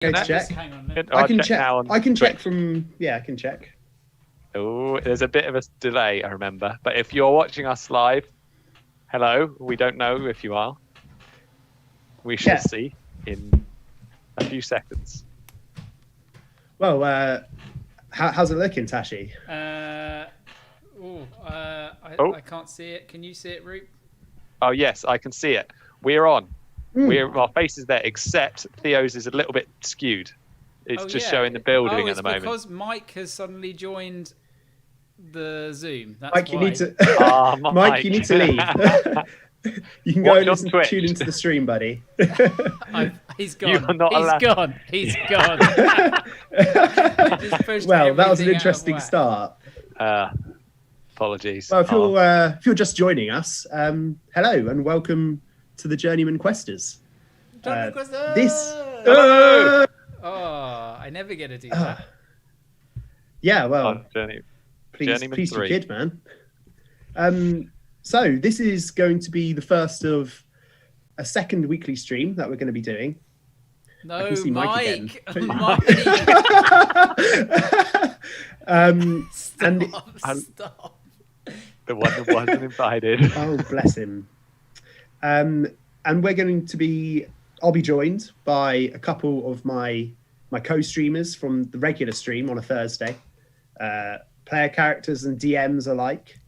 Go to check. Hang on. I can check. now on I can check Twitch. from. Yeah, I can check. Oh, there's a bit of a delay, I remember. But if you're watching us live, hello. We don't know if you are. We shall see in a few seconds. Well, how's it looking, Tashi? I can't see it. Can you see it, Roop? Oh yes, I can see it. We're on. Our face is there, except Theo's is a little bit skewed. It's just showing the building at the moment. Because Mike has suddenly joined the Zoom. That's Mike, why. you need to. Mike, you need to leave. You can go and tune into the stream, buddy. He's gone. He's gone. Well, that was an interesting start. Apologies. Well, if you're just joining us, hello and welcome to the Journeyman Questers. Hello. I never get to do that. Yeah, well, please do, kid, man. So this is going to be the first of a second weekly stream that we're going to be doing. No, Mike. Stop. The one that wasn't invited. Oh, bless him. And we're going to be. I'll be joined by a couple of my co-streamers from the regular stream on a Thursday, player characters and DMs alike.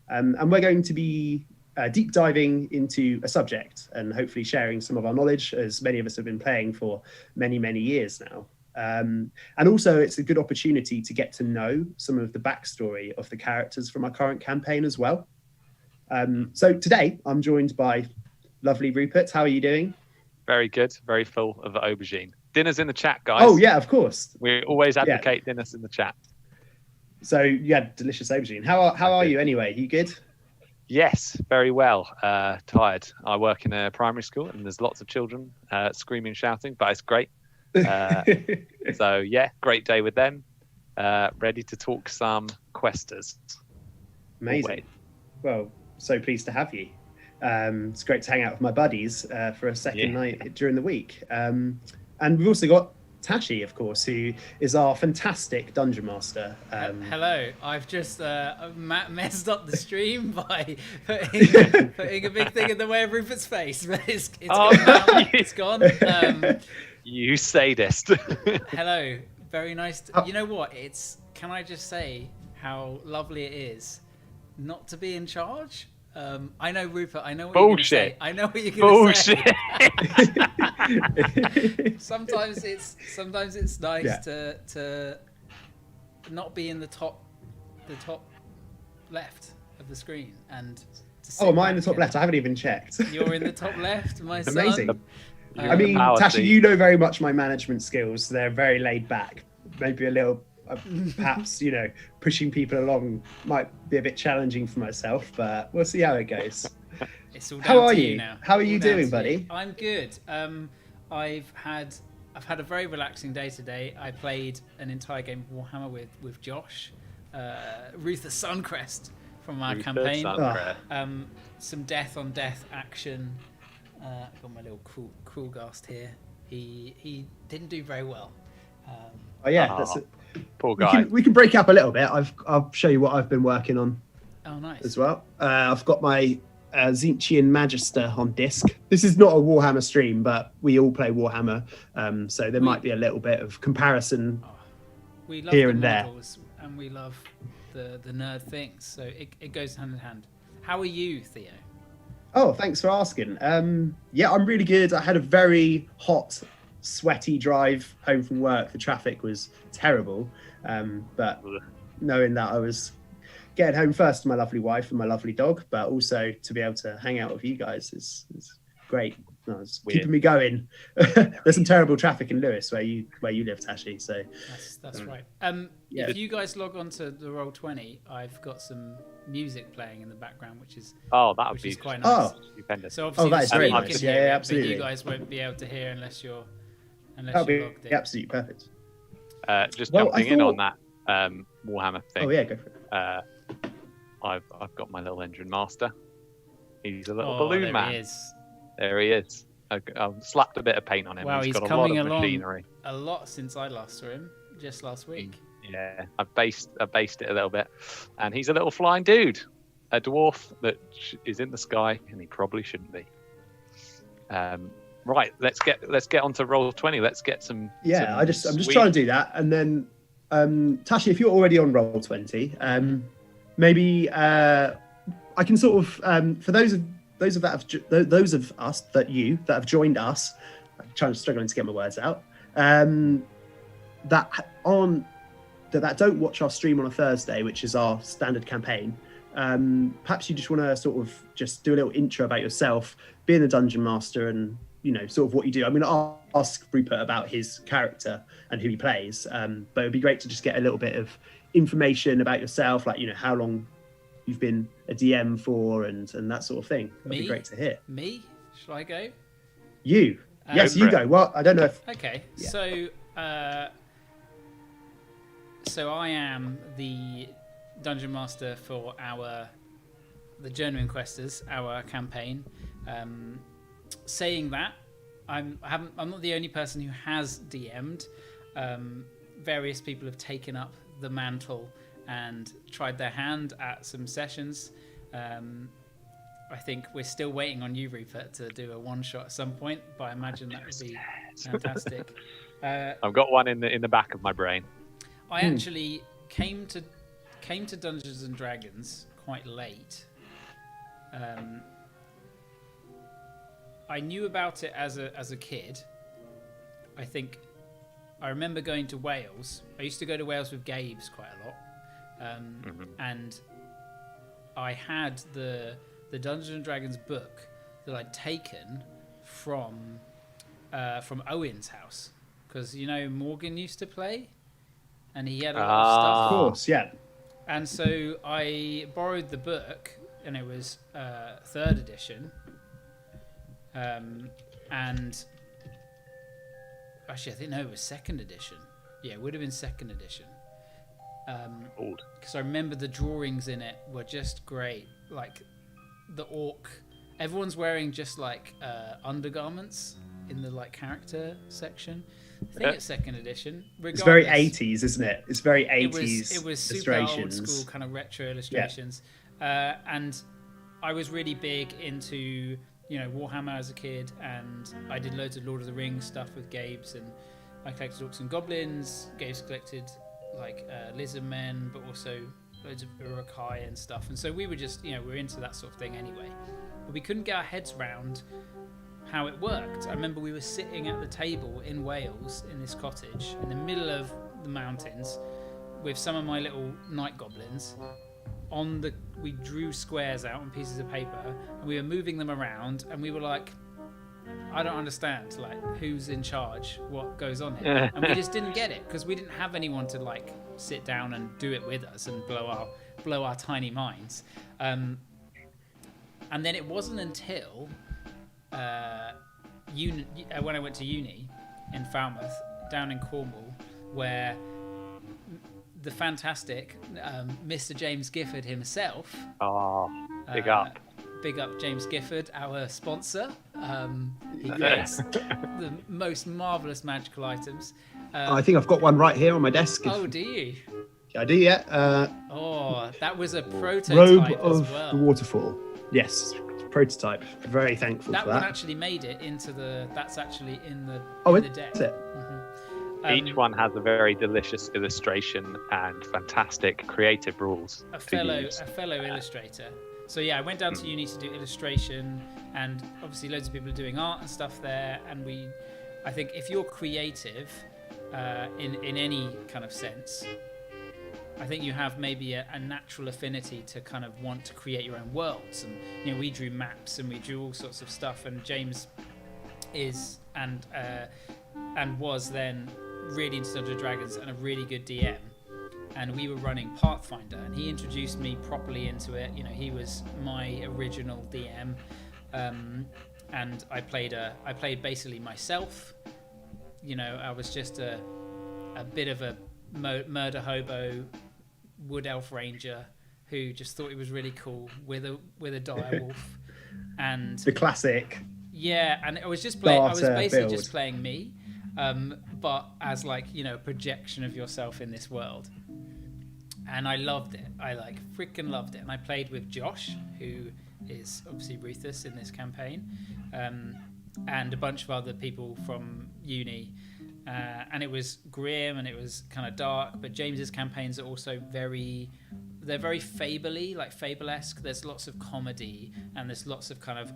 And we're going to be deep diving into a subject and hopefully sharing some of our knowledge, as many of us have been playing for many, many years now. And also, it's a good opportunity to get to know some of the backstory of the characters from our current campaign as well. So today, I'm joined by lovely Rupert. How are you doing? Very good. Very full of aubergine. Dinner's in the chat, guys. Oh, yeah, of course. We always advocate dinners in the chat. So you had delicious aubergine. How are you anyway? You good? Yes, very well. Tired. I work in a primary school and there's lots of children screaming, shouting, but it's great. So yeah, great day with them. Ready to talk some questers. Amazing. Always. Well, so pleased to have you. It's great to hang out with my buddies for a second night during the week. And we've also got Tashi, of course, who is our fantastic dungeon master. Hello, I've just messed up the stream by putting a big thing in the way of Rupert's face, but it's gone now. It's gone. You sadist. Hello, very nice. You know what? Can I just say how lovely it is not to be in charge? I know, Rupert. I know what you're going to say. I know what you're going to say. Sometimes it's nice to not be in the top left of the screen and. Am I in the top left? I haven't even checked. You're in the top left, my son. Amazing. I mean, Tashi, you know very much my management skills. They're very laid back. Maybe a little. Perhaps pushing people along might be a bit challenging for myself, but we'll see how it goes. It's all down how are to you now. How are you doing, buddy? I'm good. I've had a very relaxing day today. I played an entire game of Warhammer with Josh, Ruther Suncrest from our campaign. Some death on death action. I've got my little cool ghast here. He didn't do very well. That's it. Poor guy. We can break up a little bit. I'll show you what I've been working on. Oh, nice. As well. I've got my Zinchian Magister on disc. This is not a Warhammer stream, but we all play Warhammer, so there might be a little bit of comparison we love here the and there. models, and we love the nerd things, so it goes hand in hand. How are you, Theo? Oh, thanks for asking. Yeah, I'm really good. I had a very hot, sweaty drive home from work. The traffic was terrible, but knowing that I was getting home first to my lovely wife and my lovely dog, but also to be able to hang out with you guys is great. No, it's keeping me going. There's some terrible traffic in Lewis where you live, Tashi. So that's right. If you guys log on to the Roll20, I've got some music playing in the background, which is quite nice. Stupendous. So obviously that is very nice. nice. Yeah, absolutely. But you guys won't be able to hear unless you're that'll be logged in. absolutely perfect. Just jumping in on that Warhammer thing. Oh yeah, go for it. I've got my little engine master. He's a little balloon man. He is. There he is. I've slapped a bit of paint on him. Wow, He's he's got a coming lot of along machinery. a lot since I last saw him, just last week. Yeah, I based it a little bit, and he's a little flying dude, a dwarf that is in the sky, and he probably shouldn't be. Right, let's get on to Roll20. Let's get some. Yeah, some I'm just trying to do that, and then Tashi, if you're already on Roll20, maybe I can sort of for those of us that have joined us, I'm struggling to get my words out, that don't watch our stream on a Thursday, which is our standard campaign. Perhaps you just want to sort of just do a little intro about yourself, being a dungeon master, and sort of what you do. I'm going to ask Rupert about his character and who he plays, but it'd be great to just get a little bit of information about yourself, like how long you've been a DM for, and that sort of thing. That'd be great to hear. Me? Shall I go? You? Yes, you go. Well, I don't know if. Okay, yeah. So I am the dungeon master for the Journeyman Questers, our campaign. Saying that, I'm not the only person who has DM'd. Various people have taken up the mantle and tried their hand at some sessions. I think we're still waiting on you, Rupert, to do a one shot at some point, but I imagine that would be fantastic. I've got one in the back of my brain. I actually came to Dungeons and Dragons quite late. I knew about it as a kid. I think I remember going to Wales. I used to go to Wales with Gabe's quite a lot, and I had the Dungeons and Dragons book that I'd taken from Owen's house, because Morgan used to play, and he had a lot of stuff. Of course, yeah. And so I borrowed the book, and it was 3rd edition. And actually, I think it was 2nd edition. Yeah, it would have been 2nd edition. Old. Because I remember the drawings in it were just great. Like the orc, everyone's wearing just like undergarments in the like character section. I think it's 2nd edition. It's very 80s, isn't it? It's very 80s. It was super old school kind of retro illustrations. Yeah. And I was really big into Warhammer as a kid, and I did loads of Lord of the Rings stuff with Gabe's, and I collected Orcs and Goblins. Gabe's collected like Lizard Men, but also loads of Urukai and stuff. And so we were just, we're into that sort of thing anyway. But we couldn't get our heads around how it worked. I remember we were sitting at the table in Wales in this cottage in the middle of the mountains with some of my little night goblins. We drew squares out on pieces of paper, and we were moving them around, and we were like, I don't understand, like, who's in charge, what goes on here. And we just didn't get it, because we didn't have anyone to like sit down and do it with us and blow our tiny minds. And then it wasn't until when I went to uni in Falmouth down in Cornwall, where the fantastic Mr. James Gifford himself. Big up James Gifford, our sponsor. He creates the most marvellous magical items. I think I've got one right here on my desk. Do you? I do, yeah. That was a prototype Robe as of well. the Waterfall. Yes, prototype. Very thankful that for that. one actually made it into the. That's actually in the deck. Is it? Each one has a very delicious illustration and fantastic creative rules. A fellow illustrator. So yeah, I went down to uni to do illustration, and obviously loads of people are doing art and stuff there. And I think if you're creative in any kind of sense, I think you have maybe a natural affinity to kind of want to create your own worlds. And we drew maps and we drew all sorts of stuff. And James is and was then really into Dungeons & Dragons and a really good DM, and we were running Pathfinder, and he introduced me properly into it. He was my original DM, and I played basically myself. I was just a bit of a murder hobo wood elf ranger who just thought he was really cool with a dire wolf, and the classic. Yeah, and I was just playing. I was basically build. just playing me, but as like a projection of yourself in this world. And I loved it. I freaking loved it. And I played with Josh, who is obviously Rufus in this campaign, and a bunch of other people from uni. And it was grim and it was kind of dark. But James's campaigns are also they're very fable-y, like Fable-esque. There's lots of comedy and there's lots of kind of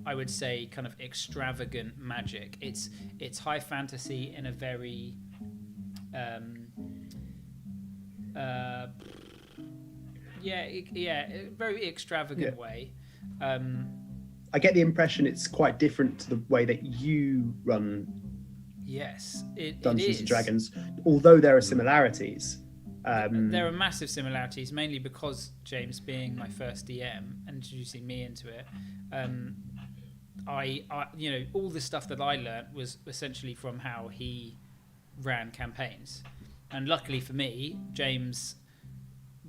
I would say kind of extravagant magic. It's high fantasy in a very very extravagant way. I get the impression it's quite different to the way that you run. Yes, Dungeons and Dragons, although there are similarities. There are massive similarities, mainly because James being my first DM and introducing me into it. I all the stuff that I learnt was essentially from how he ran campaigns, and luckily for me, James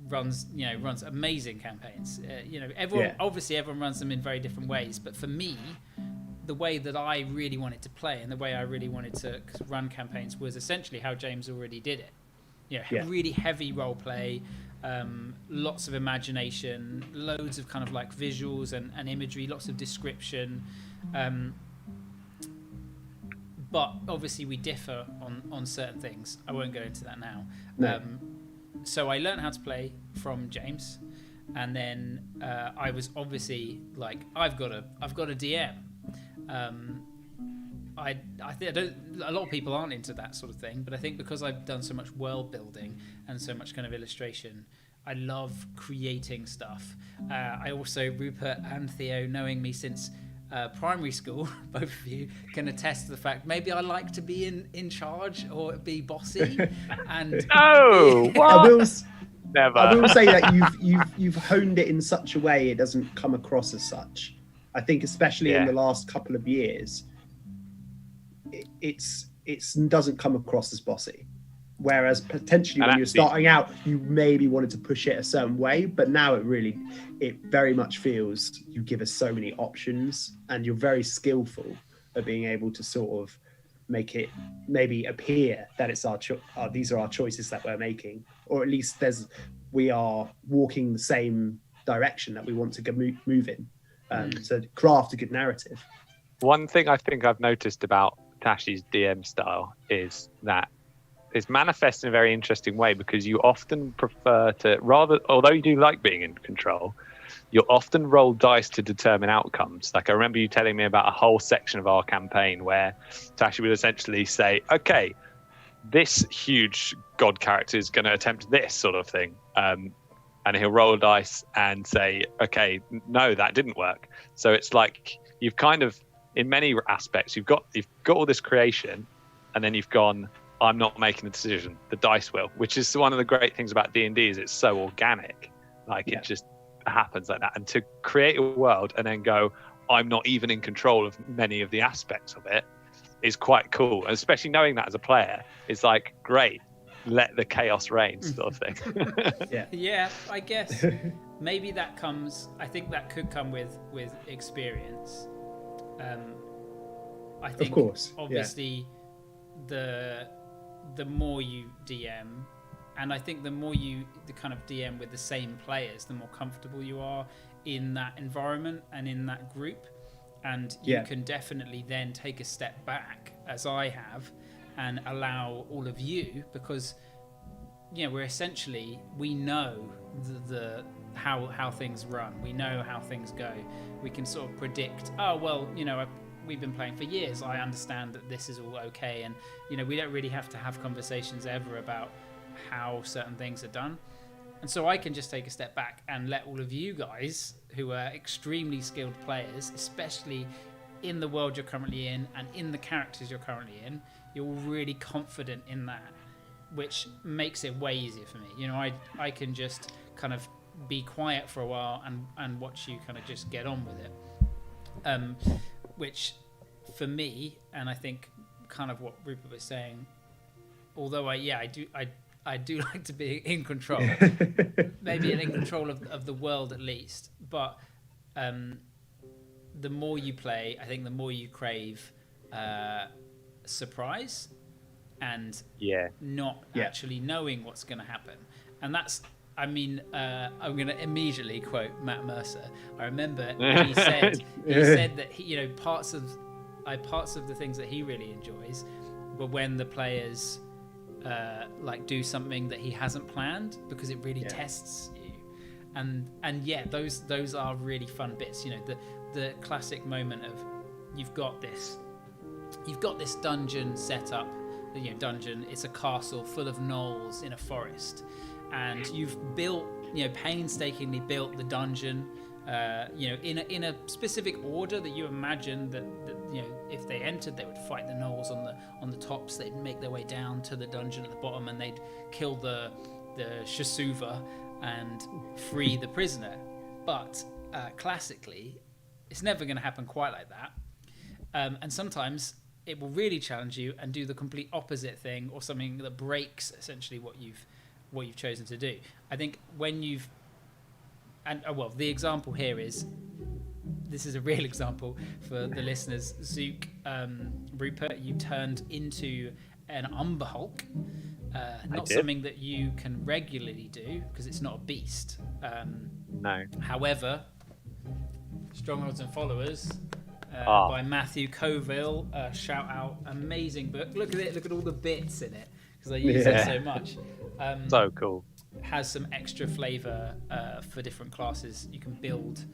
runs amazing campaigns. Everyone runs them in very different ways, but for me, the way that I really wanted to play and the way I really wanted to run campaigns was essentially how James already did it. Really heavy role play, lots of imagination, loads of kind of like visuals and imagery, lots of description. But obviously we differ on certain things. I won't go into that now. No. So I learned how to play from James, and then I was obviously like, I've got a DM. I think a lot of people aren't into that sort of thing, but I think because I've done so much world building and so much kind of illustration, I love creating stuff. I also, Rupert and Theo, knowing me since primary school, both of you can attest to the fact maybe I like to be in charge or be bossy. And no, what? Never. I will say that you've honed it in such a way it doesn't come across as such. I think especially in the last couple of years, it doesn't come across as bossy. Whereas potentially when you're starting out, you maybe wanted to push it a certain way, but now it very much feels you give us so many options, and you're very skillful at being able to sort of make it maybe appear that it's these are our choices that we're making, or at least we are walking the same direction that we want to move in. So craft a good narrative. One thing I think I've noticed about Tashi's DM style is that it's manifest in a very interesting way, because you often prefer to, although you do like being in control, you'll often roll dice to determine outcomes. Like I remember you telling me about a whole section of our campaign where Tashi would essentially say, okay, this huge god character is going to attempt this sort of thing. And he'll roll dice and say, okay, no, that didn't work. So it's like you've kind of, in many aspects, you've got all this creation, and then you've gone, I'm not making the decision, the dice will, which is one of the great things about D&D is it's so organic. It just happens like that. And to create a world and then go, I'm not even in control of many of the aspects of it, is quite cool. And especially knowing that as a player, it's like, great, let the chaos reign sort of thing. Yeah, I guess maybe that comes, I think that could come with experience. I think, of course, obviously, the more you DM, and I think the more you kind of DM with the same players, the more comfortable you are in that environment and in that group, and you can definitely then take a step back, as I have, and allow all of you, because we're essentially, we know the how things run, we know how things go, we can sort of predict, we've been playing for years, I understand that this is all okay, and we don't really have to have conversations ever about how certain things are done. And so I can just take a step back and let all of you guys, who are extremely skilled players, especially in the world you're currently in and in the characters you're currently in, you're really confident in that, which makes it way easier for me. I can just kind of be quiet for a while and watch you kind of just get on with it. Which for me, and I think kind of what Rupert was saying, although I do like to be in control, maybe in control of the world at least, but the more you play, I think the more you crave surprise and not actually knowing what's going to happen. And that's, I mean, I'm going to immediately quote Matt Mercer. I remember he said that he, parts of the things that he really enjoys were when the players like do something that he hasn't planned, because it really tests you. And yeah, those are really fun bits. The classic moment of you've got this dungeon set up. Dungeon, it's a castle full of gnolls in a forest, and you've built, painstakingly built the dungeon, in a specific order that you imagine that if they entered, they would fight the gnolls on the tops. They'd make their way down to the dungeon at the bottom, and they'd kill the Shasuva and free the prisoner. But classically, it's never going to happen quite like that. And sometimes it will really challenge you and do the complete opposite thing, or something that breaks essentially what you've chosen to do. I think when the example here is, this is a real example for the listeners. Zook, Rupert, you turned into an Umber Hulk. Not something that you can regularly do because it's not a beast. No. However, Strongholds and Followers by Matthew Coville, shout out, amazing book. Look at it, look at all the bits in it, because I use it so much. So cool. Has some extra flavour for different classes. You can build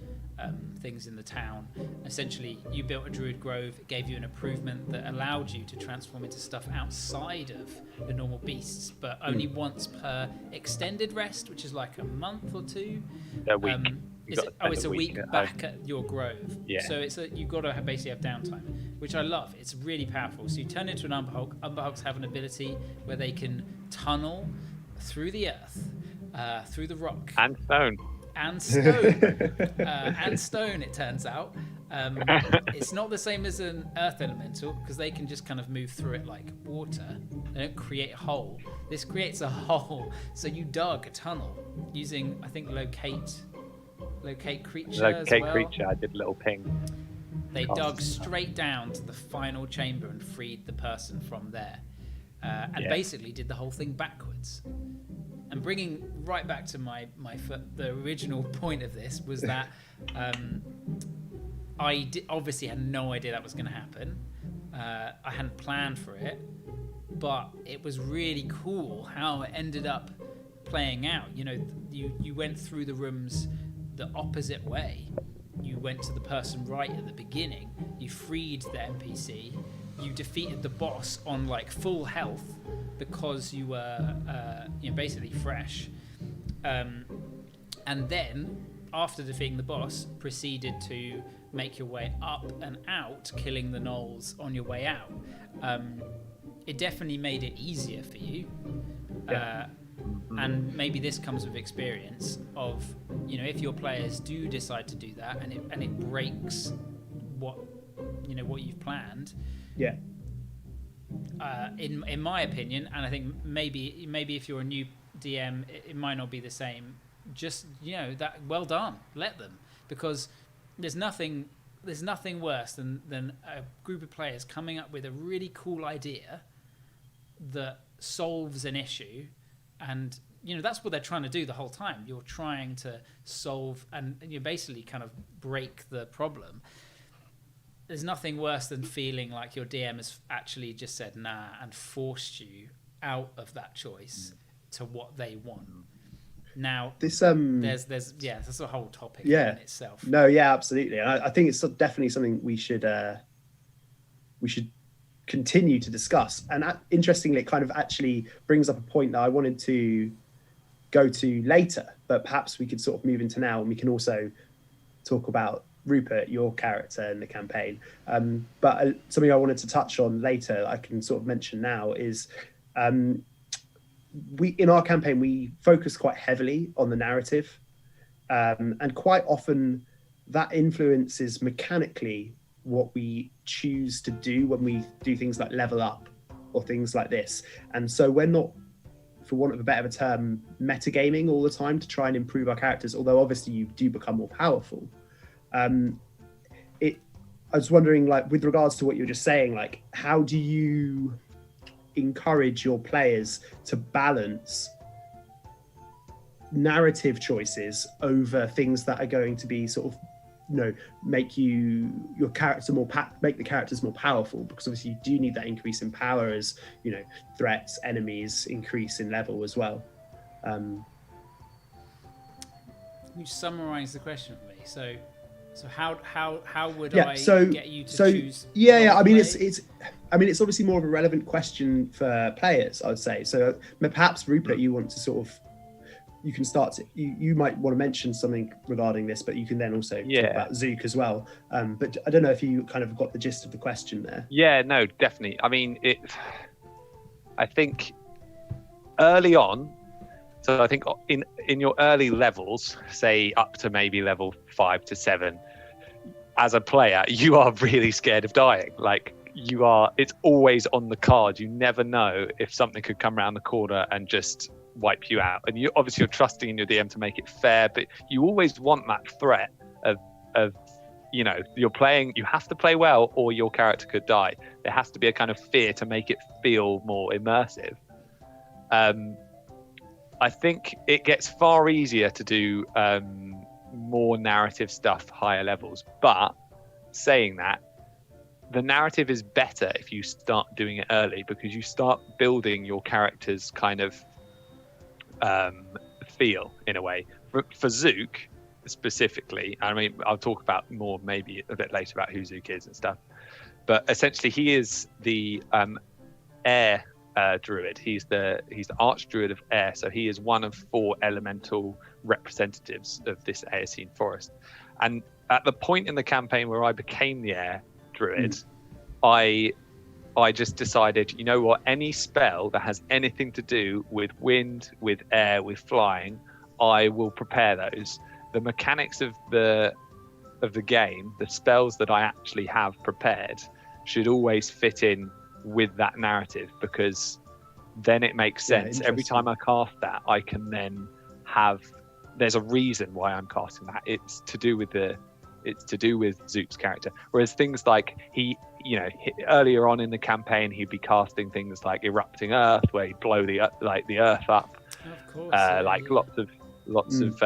things in the town. Essentially, you built a Druid Grove. It gave you an improvement that allowed you to transform into stuff outside of the normal beasts, but only once per extended rest, which is like a month or two. A week. It's a week back at your grove. Yeah. So you've got to basically have downtime, which I love. It's really powerful. So you turn into an Umber Hulk. Umber Hulks have an ability where they can tunnel through the earth, through the rock. And stone. And stone, it turns out. It's not the same as an earth elemental, because they can just kind of move through it like water. They don't create a hole. This creates a hole. So you dug a tunnel using, I think, locate creature. Locate creature. I did a little ping. They dug straight down to the final chamber and freed the person from there, and basically did the whole thing backwards. And bringing right back to the original point of this was that I obviously had no idea that was going to happen. I hadn't planned for it, but it was really cool how it ended up playing out. You went through the rooms the opposite way. You went to the person right at the beginning. You freed the NPC. You defeated the boss on like full health because you were basically fresh. And then after defeating the boss, proceeded to make your way up and out, killing the gnolls on your way out. It definitely made it easier for you. And maybe this comes with experience of, if your players do decide to do that and it breaks what you've planned. Yeah. In my opinion, and I think maybe if you're a new DM, it might not be the same. Just that, well done, let them, because there's nothing worse than a group of players coming up with a really cool idea that solves an issue. And that's what they're trying to do the whole time. You're trying to solve and you basically kind of break the problem. There's nothing worse than feeling like your DM has actually just said nah and forced you out of that choice to what they want. Now, this that's a whole topic in itself. No, yeah, absolutely. And I think it's definitely something we should continue to discuss. And interestingly, it kind of actually brings up a point that I wanted to go to later, but perhaps we could sort of move into now, and we can also talk about Rupert, your character in the campaign. But something I wanted to touch on later, I can sort of mention now, is in our campaign, we focus quite heavily on the narrative. And quite often that influences mechanically what we choose to do when we do things like level up or things like this. And so we're not, for want of a better term, metagaming all the time to try and improve our characters, although obviously you do become more powerful. I was wondering, like, with regards to what you were just saying, like, how do you encourage your players to balance narrative choices over things that are going to be sort of, make your character make the characters more powerful? Because obviously you do need that increase in power as threats, enemies increase in level as well. Can you summarize the question for me? So how would I get you to choose? I mean, it's obviously more of a relevant question for players, I would say. So perhaps Rupert, you want to sort of, you can start to, you might want to mention something regarding this, but you can then also talk about Zook as well. But I don't know if you kind of got the gist of the question there. Yeah, no, definitely. I mean, I think early on, so I think in your early levels, say up to maybe level 5 to 7, as a player, you are really scared of dying. Like, it's always on the card. You never know if something could come around the corner and just wipe you out. And you're trusting in your DM to make it fair, but you always want that threat of you're playing, you have to play well or your character could die. There has to be a kind of fear to make it feel more immersive. I think it gets far easier to do more narrative stuff higher levels, but saying that, the narrative is better if you start doing it early, because you start building your character's kind of feel in a way. For Zook specifically, I mean, I'll talk about more maybe a bit later about who Zook is and stuff, but essentially he is the air druid. He's the archdruid of air, so he is one of 4 elemental representatives of this Aeocene forest. And at the point in the campaign where I became the air druid, I just decided, you know what, any spell that has anything to do with wind, with air, with flying, I will prepare those. The mechanics of the game, the spells that I actually have prepared, should always fit in with that narrative, because then it makes sense. Every time I cast that, I can then there's a reason why I'm casting that. It's to do with Zook's character. Whereas things like earlier on in the campaign, he'd be casting things like erupting earth, where he'd blow the earth up. Of course, lots of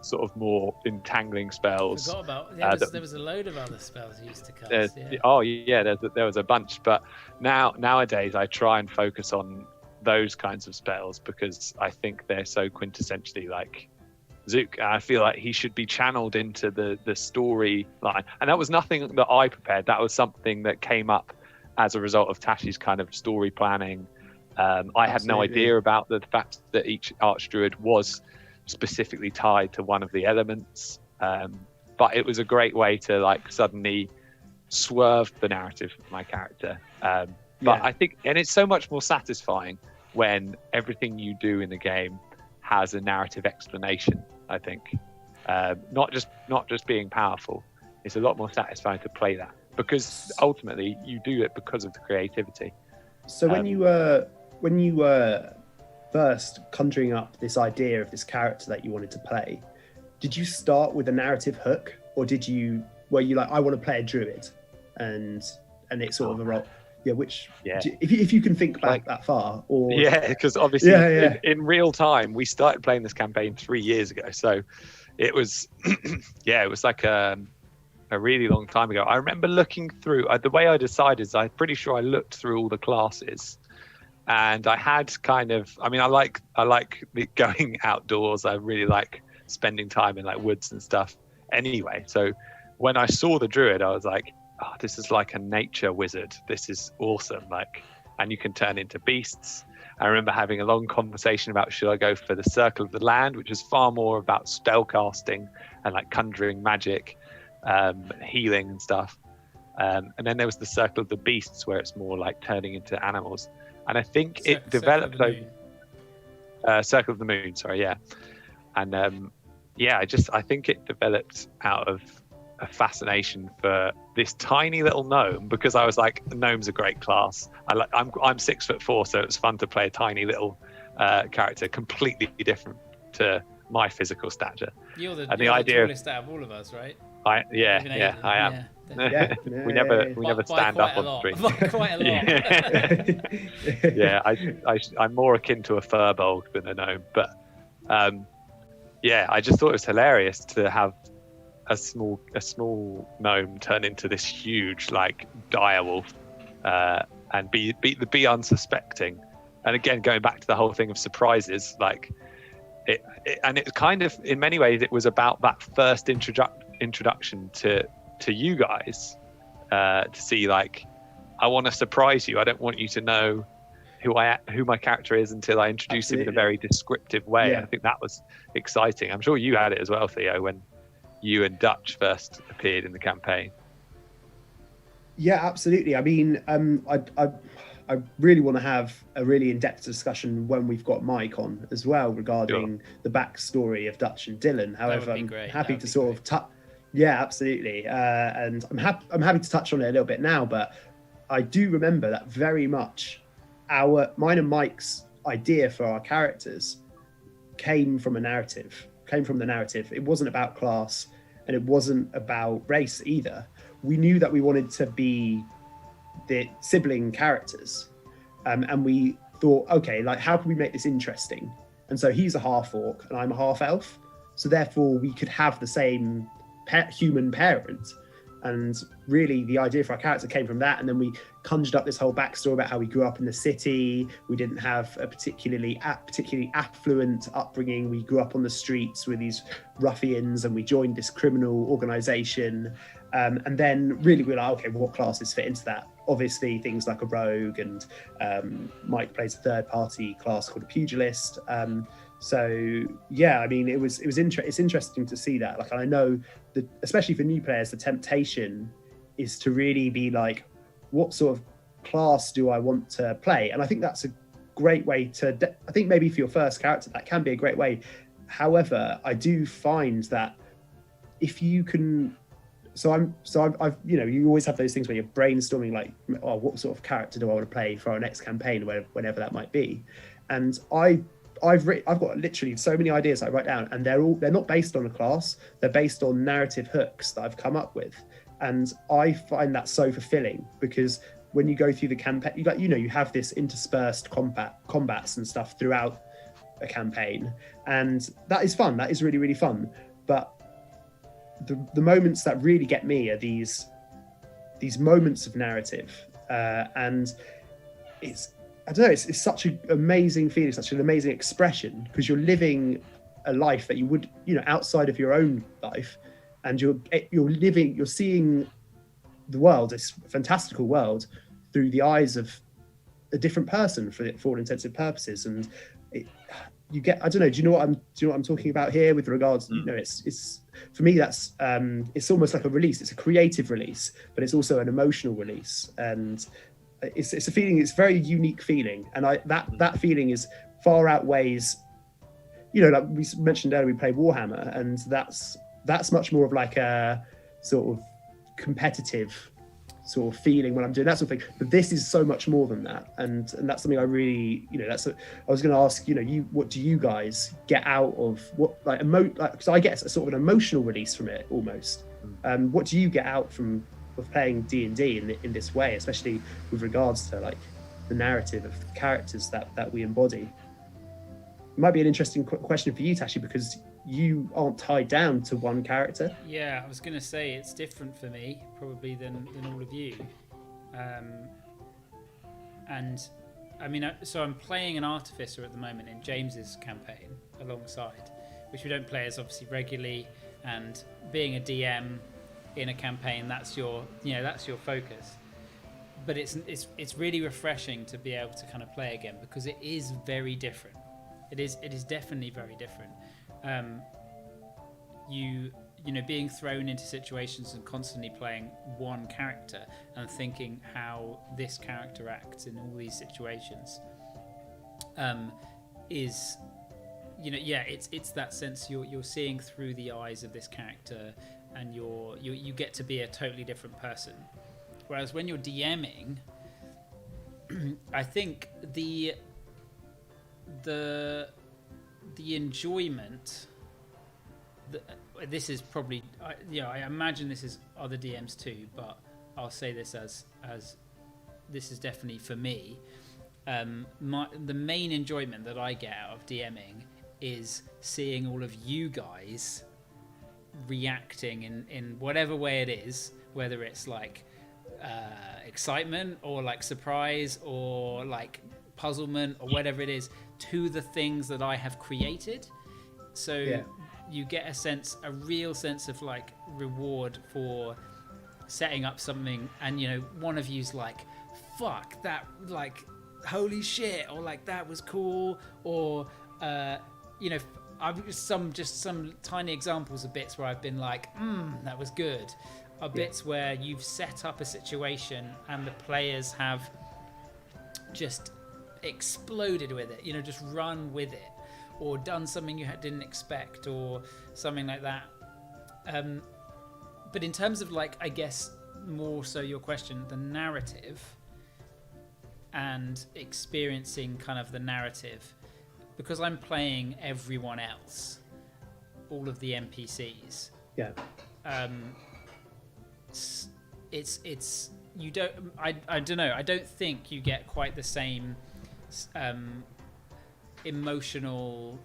sort of more entangling spells. I forgot about there was a load of other spells he used to cast. There was a bunch, but nowadays I try and focus on those kinds of spells because I think they're so quintessentially like Zook. I feel like he should be channeled into the story line, and that was nothing that I prepared. That was something that came up as a result of Tashi's kind of story planning. I had no idea about the fact that each archdruid was specifically tied to one of the elements, but it was a great way to like suddenly swerve the narrative of my character. I think, and it's so much more satisfying when everything you do in the game has a narrative explanation. I think not just being powerful. It's a lot more satisfying to play that, because ultimately you do it because of the creativity. So when you were first conjuring up this idea of this character that you wanted to play, did you start with a narrative hook, or were you like, I want to play a druid, and it's sort of a role? If you can think back that far, or because obviously in real time we started playing this campaign 3 years ago, so it was it was like a really long time ago. I remember looking through the way I decided is I'm pretty sure I looked through all the classes, and I had kind of, I mean, I like going outdoors. I really like spending time in like woods and stuff anyway, so when I saw the druid, I was like, oh, this is like a nature wizard. This is awesome. Like, and you can turn into beasts. I remember having a long conversation about, should I go for the Circle of the Land, which is far more about spell casting and like conjuring magic, healing and stuff. And then there was the Circle of the Beasts, where it's more like turning into animals. And I think it developed Circle of the Moon, sorry, yeah. And I think it developed out of a fascination for this tiny little gnome, because I was like, gnome's a great class. I'm 6'4", so it was fun to play a tiny little character, completely different to my physical stature. You're the tallest out of all of us, right? I am. Yeah, we never stand up on stream. Quite a lot. Yeah, I'm more akin to a furbolg than a gnome, but yeah, I just thought it was hilarious to have a small gnome turn into this huge like dire wolf, and be unsuspecting. And again, going back to the whole thing of surprises, like it kind of, in many ways, it was about that first introduction to you guys, to see, like, I want to surprise you. I don't want you to know who my character is until I introduce him in a very descriptive way. Yeah. I think that was exciting. I'm sure you had it as well, Theo, when you and Dutch first appeared in the campaign. Yeah, absolutely. I mean, I really want to have a really in-depth discussion when we've got Mike on as well regarding the backstory of Dutch and Dylan. However, I'm happy to sort of touch. Yeah, absolutely. And I'm happy to touch on it a little bit now, but I do remember that very much. Mine and Mike's idea for our characters came from the narrative. It wasn't about class, and it wasn't about race either. We knew that we wanted to be the sibling characters, and we thought, okay, like, how can we make this interesting? And so he's a half orc and I'm a half elf, so therefore we could have the same human parent. And really the idea for our character came from that, and then we conjured up this whole backstory about how we grew up in the city. We didn't have a particularly affluent upbringing. We grew up on the streets with these ruffians, and we joined this criminal organization. And then really we're like, okay, what classes fit into that? Obviously things like a rogue, and Mike plays a third party class called a pugilist. So yeah, I mean, it's interesting to see that. Like, I know that especially for new players, the temptation is to really be like, what sort of class do I want to play? And I think that's a great way to, I think maybe for your first character, that can be a great way. However, I do find that if you can, I've you always have those things where you're brainstorming, like, oh, what sort of character do I want to play for our next campaign, whenever that might be. And I've got literally so many ideas I write down, and they're not based on a class. They're based on narrative hooks that I've come up with, and I find that so fulfilling, because when you go through the campaign, you have this interspersed combats and stuff throughout a campaign, and that is fun. That is really, really fun. But the moments that really get me are these moments of narrative, and I don't know, it's such an amazing feeling, such an amazing expression, because you're living a life that you would, outside of your own life, and you're seeing the world, this fantastical world, through the eyes of a different person for all intents and purposes. And you get, I don't know, do you know what I'm talking about here with regards, it's for me, that's it's almost like a release. It's a creative release, but it's also an emotional release, and it's a feeling. It's a very unique feeling, and that feeling is far outweighs, like we mentioned earlier, we play Warhammer, and that's much more of like a sort of competitive sort of feeling when I'm doing that sort of thing. But this is so much more than that, and that's something I really, I was going to ask, what do you guys get out of what, because I get a sort of an emotional release from it almost. What do you get out from playing D&D in this way, especially with regards to like the narrative of the characters that we embody? It might be an interesting question for you, Tashi, because you aren't tied down to one character. Yeah, I was going to say it's different for me probably than all of you. And I mean, so I'm playing an artificer at the moment in James's campaign alongside, which we don't play as obviously regularly, and being a DM in a campaign, that's your focus. But it's really refreshing to be able to kind of play again, because it is very different. It is definitely very different. Being thrown into situations and constantly playing one character and thinking how this character acts in all these situations is, it's that sense you're seeing through the eyes of this character, and you get to be a totally different person. Whereas when you're DMing, I think the enjoyment this is probably, I imagine this is other DMs too, but I'll say this as this is definitely for me. The main enjoyment that I get out of DMing is seeing all of you guys reacting in whatever way it is, whether it's like excitement or like surprise or like puzzlement or whatever it is, to the things that I have created. So you get a real sense of like reward for setting up something, and one of you's like, fuck that, like holy shit, or like that was cool, or I've some tiny examples of bits where I've been like, that was good, are bits where you've set up a situation and the players have just exploded with it, just run with it, or done something you didn't expect, or something like that. But in terms of like, I guess more so your question, the narrative and experiencing kind of the narrative, because I'm playing everyone else, all of the NPCs. Yeah. It's you don't, I don't know, I don't think you get quite the same emotional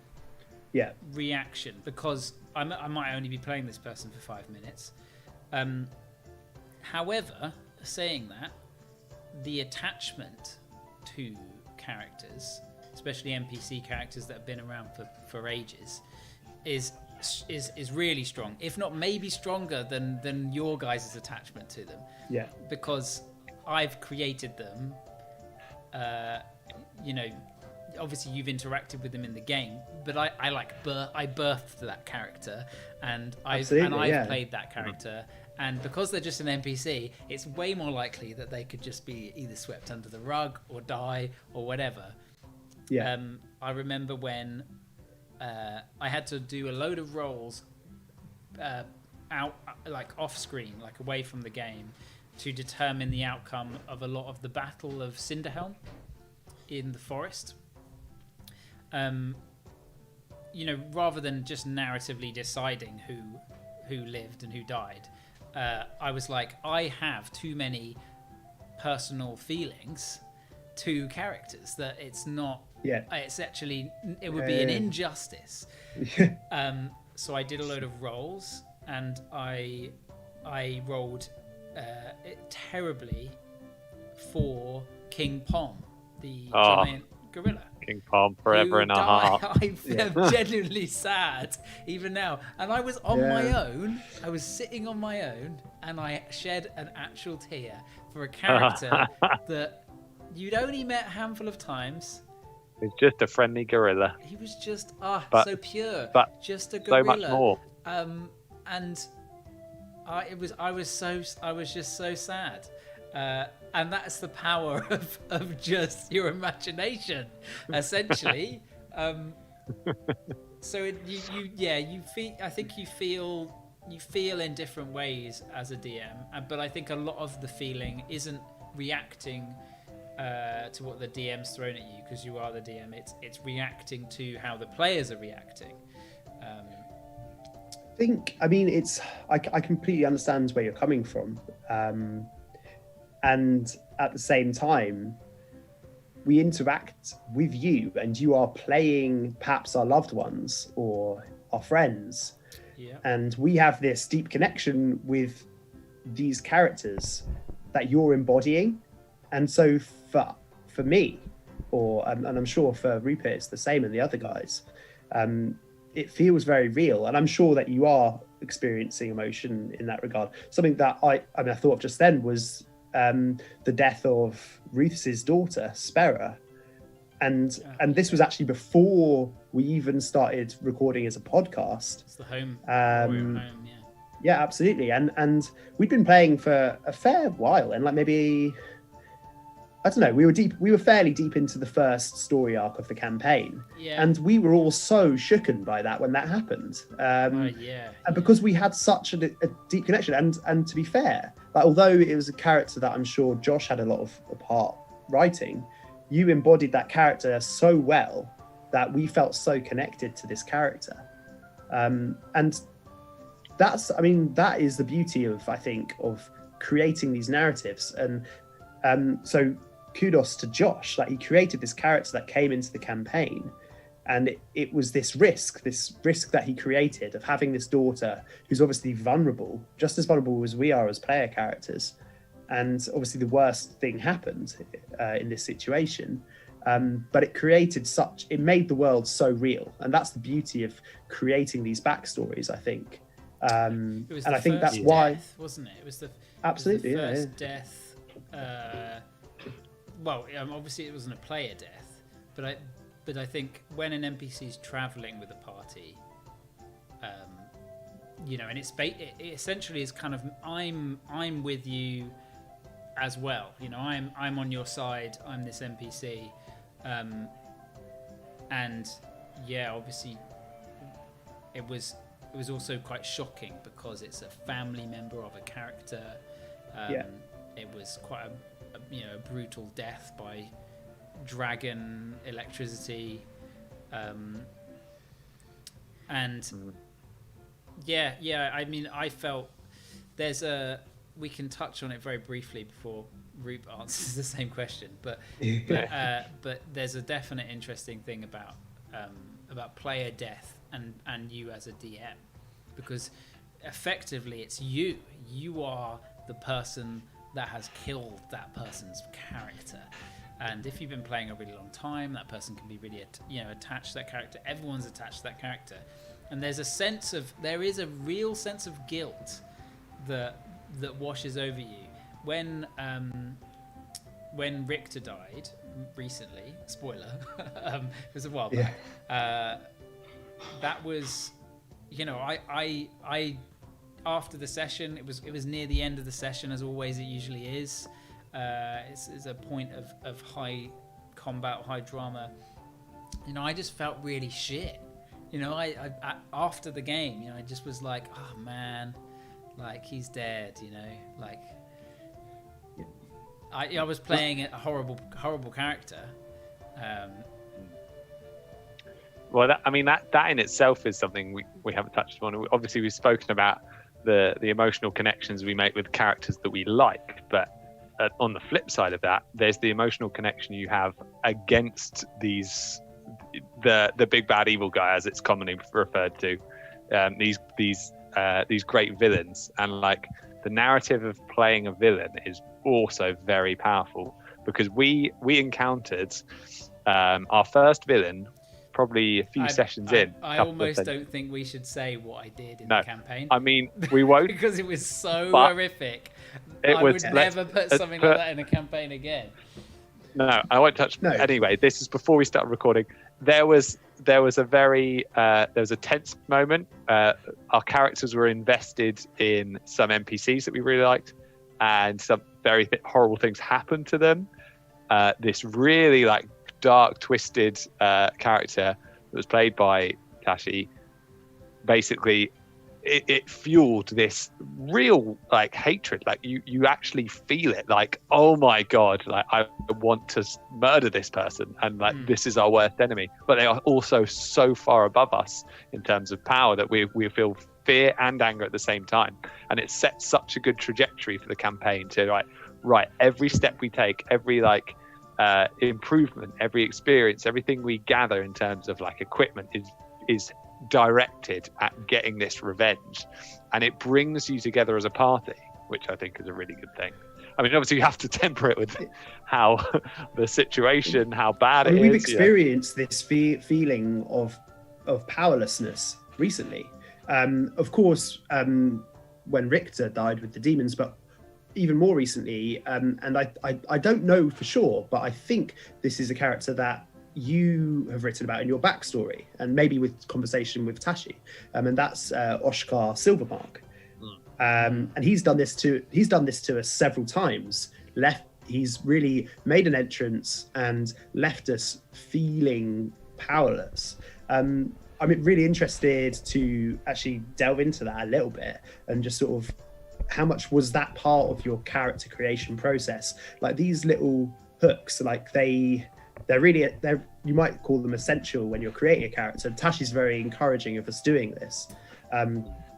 reaction, because I might only be playing this person for 5 minutes. However, saying that, the attachment to characters, especially NPC characters that have been around for ages, is really strong, if not maybe stronger than your guys' attachment to them. Yeah. Because I've created them. Obviously you've interacted with them in the game, but I birthed that character, and I've played that character. And because they're just an NPC, it's way more likely that they could just be either swept under the rug or die or whatever. Yeah. I remember when I had to do a load of roles out, like off screen, like away from the game, to determine the outcome of a lot of the Battle of Cinderhelm in the forest. Rather than just narratively deciding who lived and who died, I was like, I have too many personal feelings to characters that it's not. Yeah. It's actually, it would be an injustice. So I did a load of rolls, and I rolled terribly for King Pom, the giant gorilla. King Pom, forever in our heart. I'm genuinely sad even now. And I was on my own. I was sitting on my own, and I shed an actual tear for a character that you'd only met a handful of times. He's just a friendly gorilla. He was just so pure, just a So gorilla. much more. And I was just so sad. And that's the power of just your imagination, essentially. So you feel. I think you feel in different ways as a DM, but I think a lot of the feeling isn't reacting to what the DM's thrown at you, because you are the DM. It's reacting to how the players are reacting. I completely understand where you're coming from. And at the same time, we interact with you, and you are playing perhaps our loved ones or our friends. Yeah. And we have this deep connection with these characters that you're embodying. And so for me, and I'm sure for Rupert it's the same, and the other guys, it feels very real. And I'm sure that you are experiencing emotion in that regard. Something that I thought of just then was the death of Ruth's daughter, Spera. And this was actually before we even started recording as a podcast. It's the home. Yeah, absolutely. And we'd been playing for a fair while, and like maybe, I don't know, we were fairly deep into the first story arc of the campaign. Yeah. And we were all so shooken by that when that happened. And because we had such a deep connection, and to be fair, like, although it was a character that I'm sure Josh had a lot of a part writing, you embodied that character so well that we felt so connected to this character. And that is the beauty of, I think, of creating these narratives. And so kudos to Josh, like he created this character that came into the campaign, and it was this risk that he created of having this daughter who's obviously vulnerable, just as vulnerable as we are as player characters. And obviously the worst thing happened in this situation. But it made the world so real. And that's the beauty of creating these backstories, I think. And I think that's why, wasn't it? It was the first death. Well, obviously it wasn't a player death, but I think when an NPC's traveling with a party, and it essentially is kind of I'm with you as well. I'm on your side. I'm this NPC, and yeah, obviously it was also quite shocking because it's a family member of a character. It was quite a brutal death by dragon electricity, I felt we can touch on it very briefly before Roop answers the same question, but there's a definite interesting thing about player death and you as a DM, because effectively it's you are the person that has killed that person's character. And if you've been playing a really long time, that person can be really attached to that character. Everyone's attached to that character, and there is a real sense of guilt that washes over you when Richter died recently. Spoiler, it was a while back. That was, I after the session, it was near the end of the session, as always it usually is. It's a point of high combat, high drama. I just felt really shit. I after the game, I just was like, oh man, like he's dead. Like I was playing a horrible character. Well, that in itself is something we haven't touched on. Obviously, we've spoken about the emotional connections we make with characters that we like, but on the flip side of that, there's the emotional connection you have against the big bad evil guy, as it's commonly referred to, these great villains. And like the narrative of playing a villain is also very powerful, because we encountered our first villain probably a few sessions in. I almost don't think we should say what I did in the campaign. We won't because it was so horrific. I would never put something like that in a campaign again. No, I won't touch. No. Anyway, this is before we start recording. There was a tense moment. Our characters were invested in some NPCs that we really liked, and some very horrible things happened to them. This really dark, twisted character that was played by Tashi, basically it fueled this real hatred. You actually feel it, oh my god, I want to murder this person, and this is our worst enemy, but they are also so far above us in terms of power that we feel fear and anger at the same time. And it sets such a good trajectory for the campaign to every step we take, every improvement, every experience, everything we gather in terms of equipment is directed at getting this revenge, and it brings you together as a party, which I think is a really good thing. Obviously you have to temper it with how the situation, how bad it is. We've experienced this feeling of powerlessness recently. Of course, when Richter died with the demons, but even more recently, and I don't know for sure, but I think this is a character that you have written about in your backstory, and maybe with conversation with Tashi, and that's Oshkar Silvermark. And he's done this to us several times. He's really made an entrance and left us feeling powerless. I'm really interested to actually delve into that a little bit, and just sort of how much was that part of your character creation process? These little hooks, they're really, you might call them essential when you're creating a character. Tashi's very encouraging of us doing this.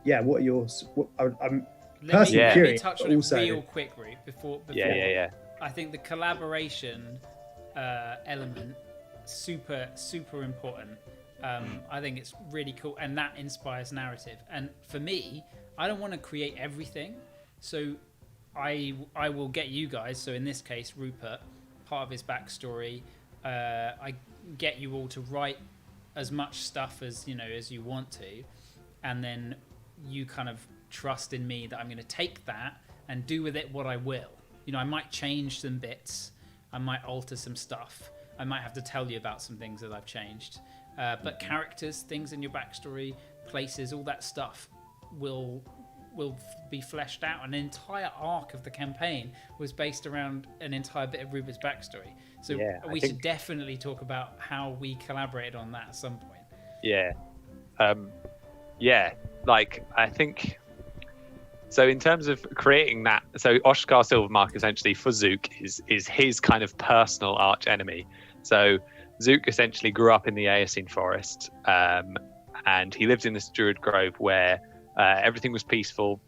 yeah, what are yours? I'm Let personally me curious, touch but on also... it real quick, Root, before. Yeah. I think the collaboration element super important. I think it's really cool, and that inspires narrative. And for me, I don't want to create everything, so I will get you guys. So in this case, Rupert, part of his backstory, I get you all to write as much stuff as you want to, and then you kind of trust in me that I'm going to take that and do with it what I will. I might change some bits, I might alter some stuff, I might have to tell you about some things that I've changed, but characters, things in your backstory, places, all that stuff will be fleshed out. An entire arc of the campaign was based around an entire bit of Rupert's backstory, so we should definitely talk about how we collaborated on that at some point. I think so. In terms of creating that, so Oshkar Silvermark essentially for Zook is his kind of personal arch enemy. So Zook essentially grew up in the Aesine forest, and he lived in this druid grove where everything was peaceful,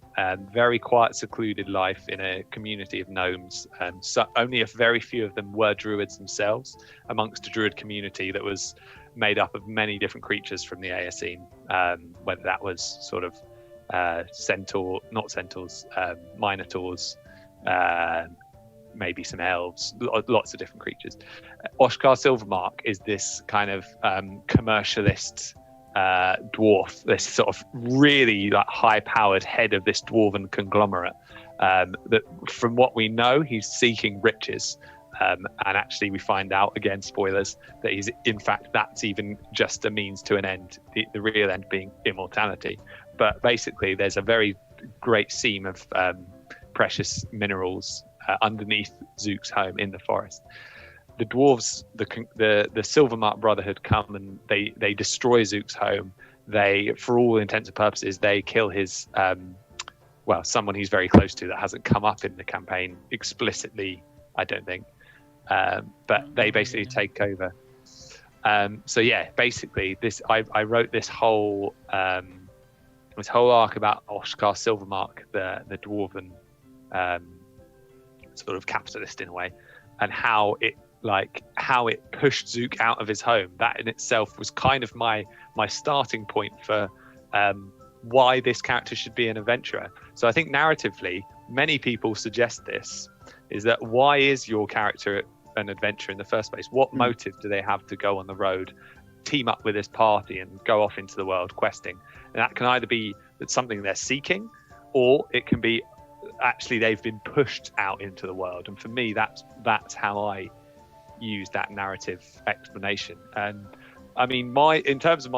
very quiet, secluded life in a community of gnomes. So only a very few of them were druids themselves, amongst a druid community that was made up of many different creatures from the Aesine, whether that was sort of minotaurs, maybe some elves, lots of different creatures. Oshkar Silvermark is this kind of commercialist dwarf, this sort of really high-powered head of this dwarven conglomerate. That, from what we know, he's seeking riches. And actually, we find out, again, spoilers, that he's, in fact, that's even just a means to an end, the real end being immortality. But basically, there's a very great seam of precious minerals underneath Zook's home in the forest. The dwarves, the Silvermark Brotherhood, come and they destroy Zook's home. They, for all intents and purposes, they kill his, someone he's very close to that hasn't come up in the campaign explicitly, I don't think. But they basically take over. Basically, I wrote this whole arc about Oshkar Silvermark, the dwarven sort of capitalist in a way, and how it pushed Zook out of his home. That in itself was kind of my starting point for why this character should be an adventurer. So I think narratively, many people suggest this, is that why is your character an adventurer in the first place? What motive do they have to go on the road, team up with this party and go off into the world questing? And that can either be that something they're seeking, or it can be actually they've been pushed out into the world. And for me, that's how I use that narrative explanation. And I mean, in terms of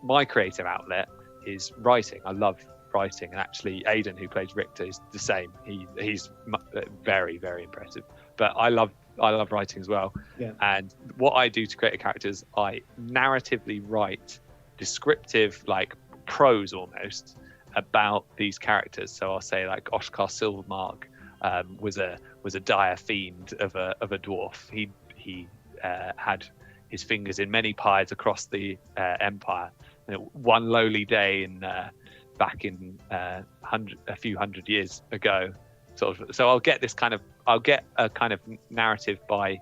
my creative outlet is writing. I love writing, and actually Aidan, who plays Richter, is the same. He's very, very impressive. But I love writing as well. Yeah. And what I do to create a character is I narratively write descriptive, prose almost, about these characters. So I'll say Oshkar Silvermark was a dire fiend of a dwarf. He had his fingers in many pies across the empire. One lowly day back in a few hundred years ago, so I'll get a kind of narrative by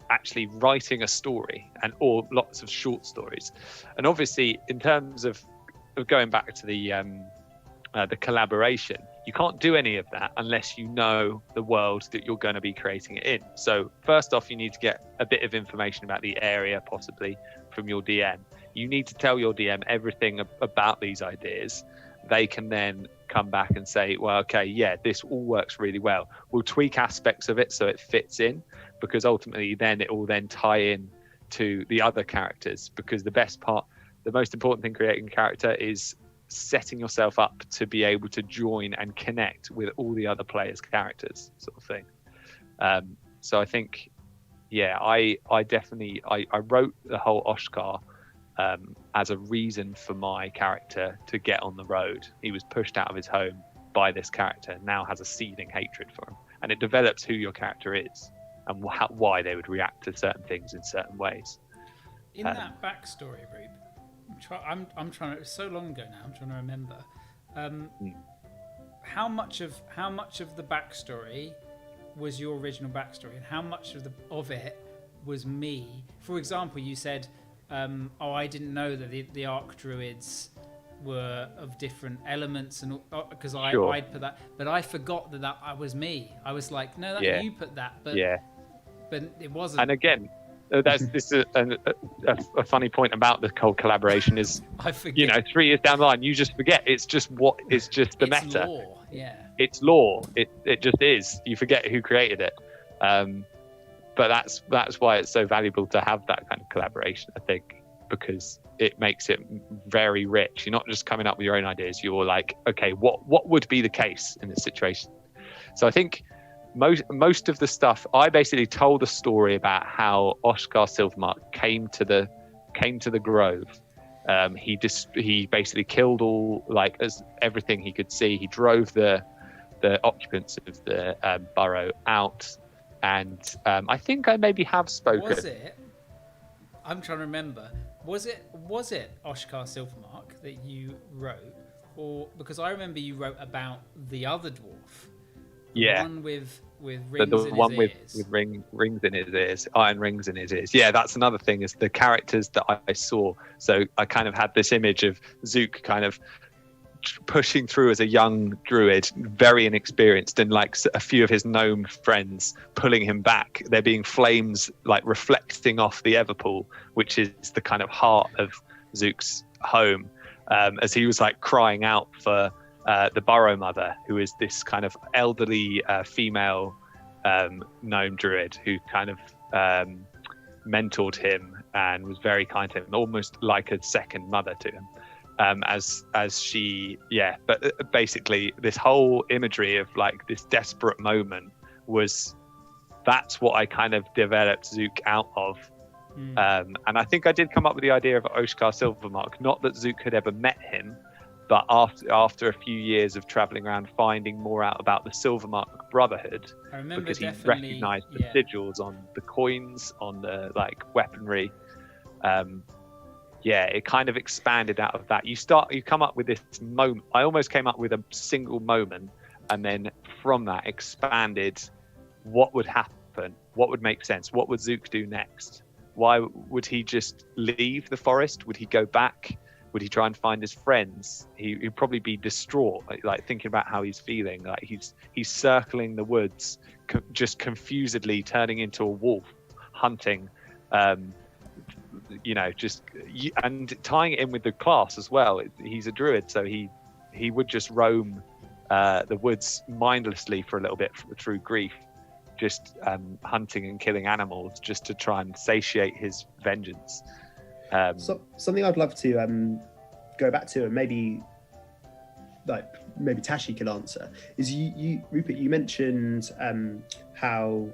actually writing a story or lots of short stories. And obviously, in terms of going back to the collaboration, you can't do any of that unless you know the world that you're going to be creating it in. So first off, you need to get a bit of information about the area, possibly from your DM. You need to tell your DM everything about these ideas. They can then come back and say, well, okay, yeah, this all works really well. We'll tweak aspects of it so it fits in, because ultimately then it will then tie in to the other characters. Because the most important thing creating a character is setting yourself up to be able to join and connect with all the other players' characters, sort of thing. So I think, I wrote the whole Oshkar as a reason for my character to get on the road. He was pushed out of his home by this character and now has a seething hatred for him. And it develops who your character is and why they would react to certain things in certain ways. In that backstory, Rube, I'm trying to. It's so long ago now. I'm trying to remember. How much of the backstory was your original backstory, and how much of it was me? For example, you said, I didn't know that the Arc Druids were of different elements, and because I'd put that, but I forgot that I was me. I was like, no, you put that, but it wasn't. And again, this is a funny point about the cold collaboration is, I forget. 3 years down the line, you just forget. It's just the meta. Lore. Yeah. It's lore. It just is. You forget who created it. But that's why it's so valuable to have that kind of collaboration, I think, because it makes it very rich. You're not just coming up with your own ideas. You're like, okay, what would be the case in this situation? So I think most of the stuff, I basically told a story about how Oscar Silvermark came to the grove. He basically killed all everything he could see. He drove the occupants of the burrow out, and I think I maybe have spoken. Was it? I'm trying to remember. Was it Oscar Silvermark that you wrote, or because I remember you wrote about the other dwarf, the one with rings the in one his with ears. with rings in his ears, iron rings in his ears. Yeah, that's another thing, is the characters that I saw. So I kind of had this image of Zook kind of pushing through as a young druid, very inexperienced, and like a few of his gnome friends pulling him back. There being flames like reflecting off the Everpool, which is the kind of heart of Zook's home, as he was like crying out for the Burrow Mother, who is this kind of elderly female gnome druid who kind of mentored him and was very kind to him, almost like a second mother to him. As she, but basically this whole imagery of like this desperate moment that's what I kind of developed Zook out of. And I think I did come up with the idea of Oscar Silvermark, not that Zook had ever met him, but after a few years of traveling around finding more out about the Silvermark Brotherhood, I remember because he definitely recognized the sigils on the coins, on the like weaponry. It kind of expanded out of that. You come up with this moment. I almost came up with a single moment, and then from that expanded what would happen, what would make sense, what would Zook do next? Why would he just leave the forest? Would he go back? Would he try and find his friends? He'd probably be distraught, like thinking about how he's feeling. Like he's circling the woods, just confusedly turning into a wolf, hunting. And tying it in with the class as well. He's a druid, so he would just roam the woods mindlessly for a little bit through grief, just hunting and killing animals just to try and satiate his vengeance. Something I'd love to go back to, and maybe Tashi can answer, is you Rupert, you mentioned how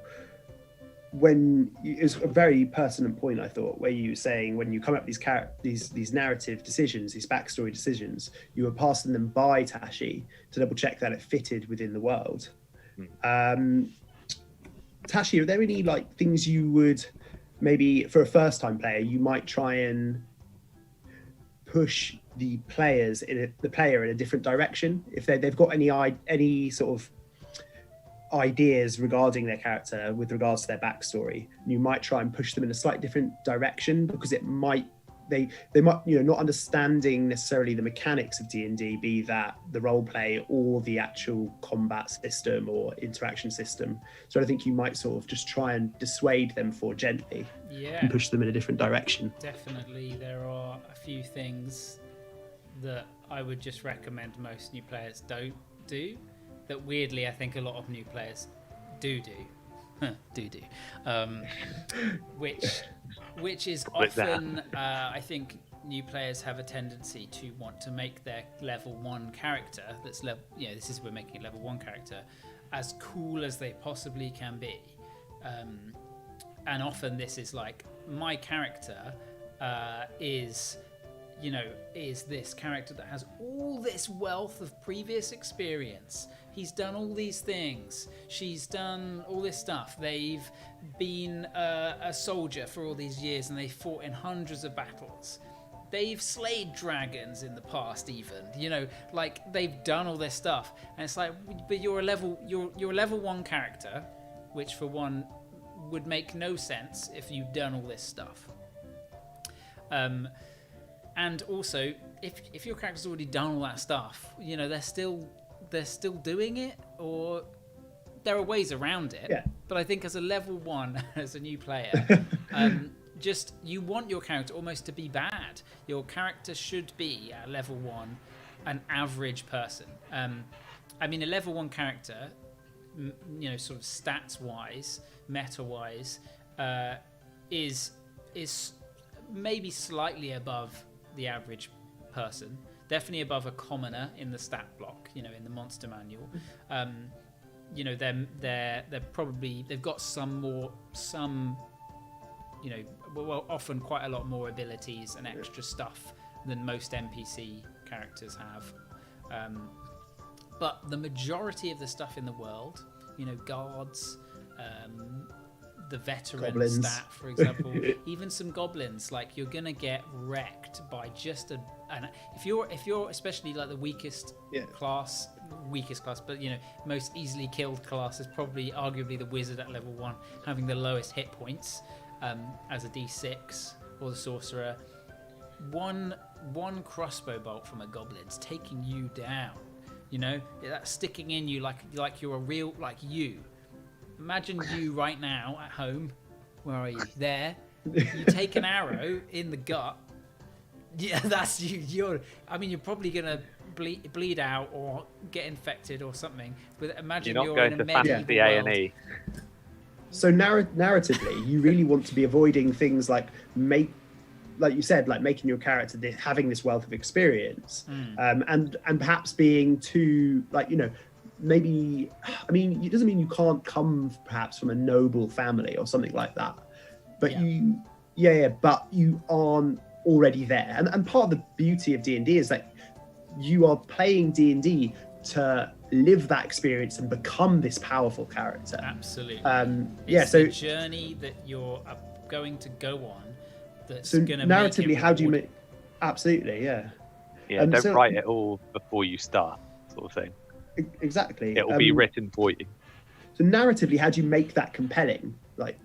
it was a very pertinent point, I thought, where you were saying when you come up with these narrative decisions, these backstory decisions, you were passing them by Tashi to double check that it fitted within the world. Tashi, are there any like things you would maybe, for a first time player, you might try and push the player in a different direction if they've got any sort of ideas regarding their character with regards to their backstory? You might try and push them in a slightly different direction, because they might, not understanding necessarily the mechanics of D&D, be that the role play or the actual combat system or interaction system. So I think you might sort of just try and dissuade them gently and push them in a different direction. Definitely, there are a few things that I would just recommend most new players don't do, that weirdly I think a lot of new players do, which is often I think new players have a tendency to want to make their level 1 character we're making a level 1 character as cool as they possibly can be, and often this is like, my character is this character that has all this wealth of previous experience. He's done all these things. She's done all this stuff. They've been a soldier for all these years, and they fought in hundreds of battles. they've slayed dragons in the past, even, you know, like they've done all this stuff, and it's like, but you're a level 1 character, which for one would make no sense if you've done all this stuff. And also, if your character's already done all that stuff, you know, they're still doing it, or there are ways around it. Yeah. But I think as a level 1, as a new player, just you want your character almost to be bad. Your character should be at level 1 an average person. I mean, a level 1 character, you know, sort of stats wise, meta wise, is maybe slightly above the average person, definitely above a commoner in the stat block, you know, in the monster manual. You know, they've got some, you know, well, often quite a lot more abilities and extra stuff than most NPC characters have. But the majority of the stuff in the world, you know, guards, the veteran goblins. stat, for example, even some goblins, like, you're gonna get wrecked by just and if you're especially like the weakest class, but, you know, most easily killed class is probably arguably the wizard at level 1, having the lowest hit points, as a D6, or the sorcerer. One crossbow bolt from a goblin's taking you down. You know, that's sticking in you like you're a real, like you. Imagine you right now at home. Where are you? There. You take an arrow in the gut. Yeah, that's you. I mean, you're probably gonna bleed out or get infected or something. But imagine you're in a medieval the A&E. So narratively, you really want to be avoiding things like you said, like making your character having this wealth of experience, and perhaps being too, like, you know, maybe, I mean, it doesn't mean you can't come perhaps from a noble family or something like that, but but you aren't already there. And part of the beauty of D&D is that you are playing D&D to live that experience and become this powerful character. Absolutely. It's the journey that you're going to go on that's going to narratively make it how do you make... Absolutely, yeah. Don't write it all before you start, sort of thing. Exactly. It will be written for you. So narratively, how do you make that compelling? Like,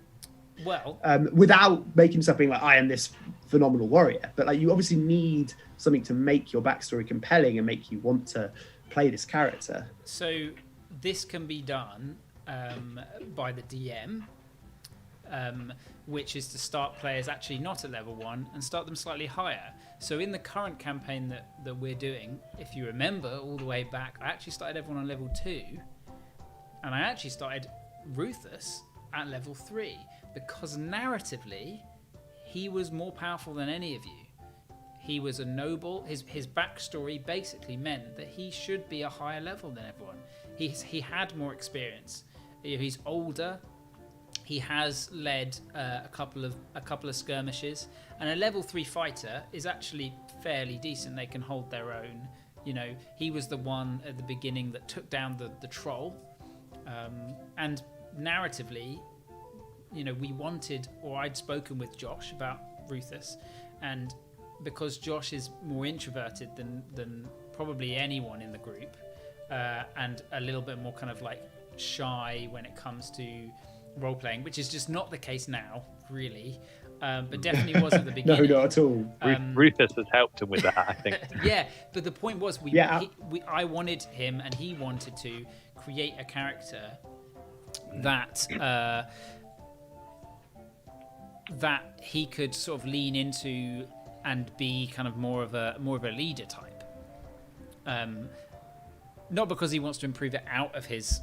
well, without making something like, I am this phenomenal warrior, but like, you obviously need something to make your backstory compelling and make you want to play this character. So this can be done by the DM, which is to start players actually not at level 1 and start them slightly higher. So in the current campaign that we're doing, if you remember all the way back, I actually started everyone on level 2, and I actually started Rufus at level 3, because narratively he was more powerful than any of you. He was a noble. His backstory basically meant that he should be a higher level than everyone. He had more experience. He's older. He has led a couple of skirmishes, and a level 3 fighter is actually fairly decent. They can hold their own. You know, he was the one at the beginning that took down the troll, and narratively, you know, we wanted, or I'd spoken with Josh about Rufus, and because Josh is more introverted than probably anyone in the group, and a little bit more kind of like shy when it comes to role playing, which is just not the case now, really, but definitely was at the beginning. No, not at all. Rufus has helped him with that, I think. Yeah, but the point was, I wanted him, and he wanted to create a character that that he could sort of lean into and be kind of more of a leader type. Not because he wants to improve it out of his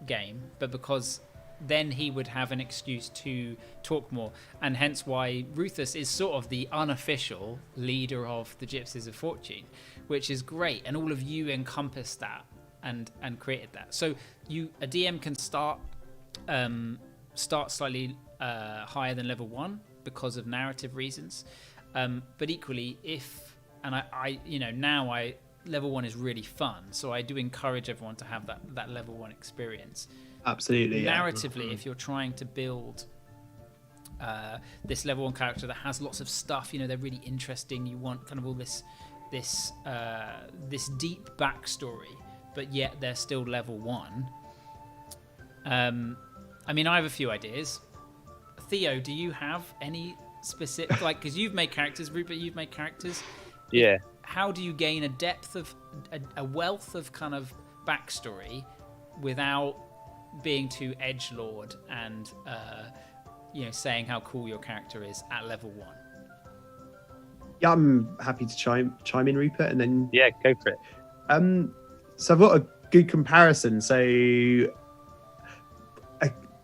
game, but because then he would have an excuse to talk more, and hence why Rufus is sort of the unofficial leader of the Gypsies of Fortune, which is great, and all of you encompass that and created that. So a DM can start slightly higher than level 1 because of narrative reasons, but equally, level 1 is really fun, so I do encourage everyone to have that level 1 experience. Absolutely. Narratively, if you're trying to build this level 1 character that has lots of stuff. You know, they're really interesting. You want kind of all this deep backstory, but yet they're still level 1. I mean, I have a few ideas. Theo, do you have any specific, like, because you've made characters, Rupert, you've made characters. Yeah. How do you gain a depth of a wealth of kind of backstory without being too edgelord and saying how cool your character is at level 1? Yeah, I'm happy to chime in, Rupert, and then go for it. So I've got a good comparison. So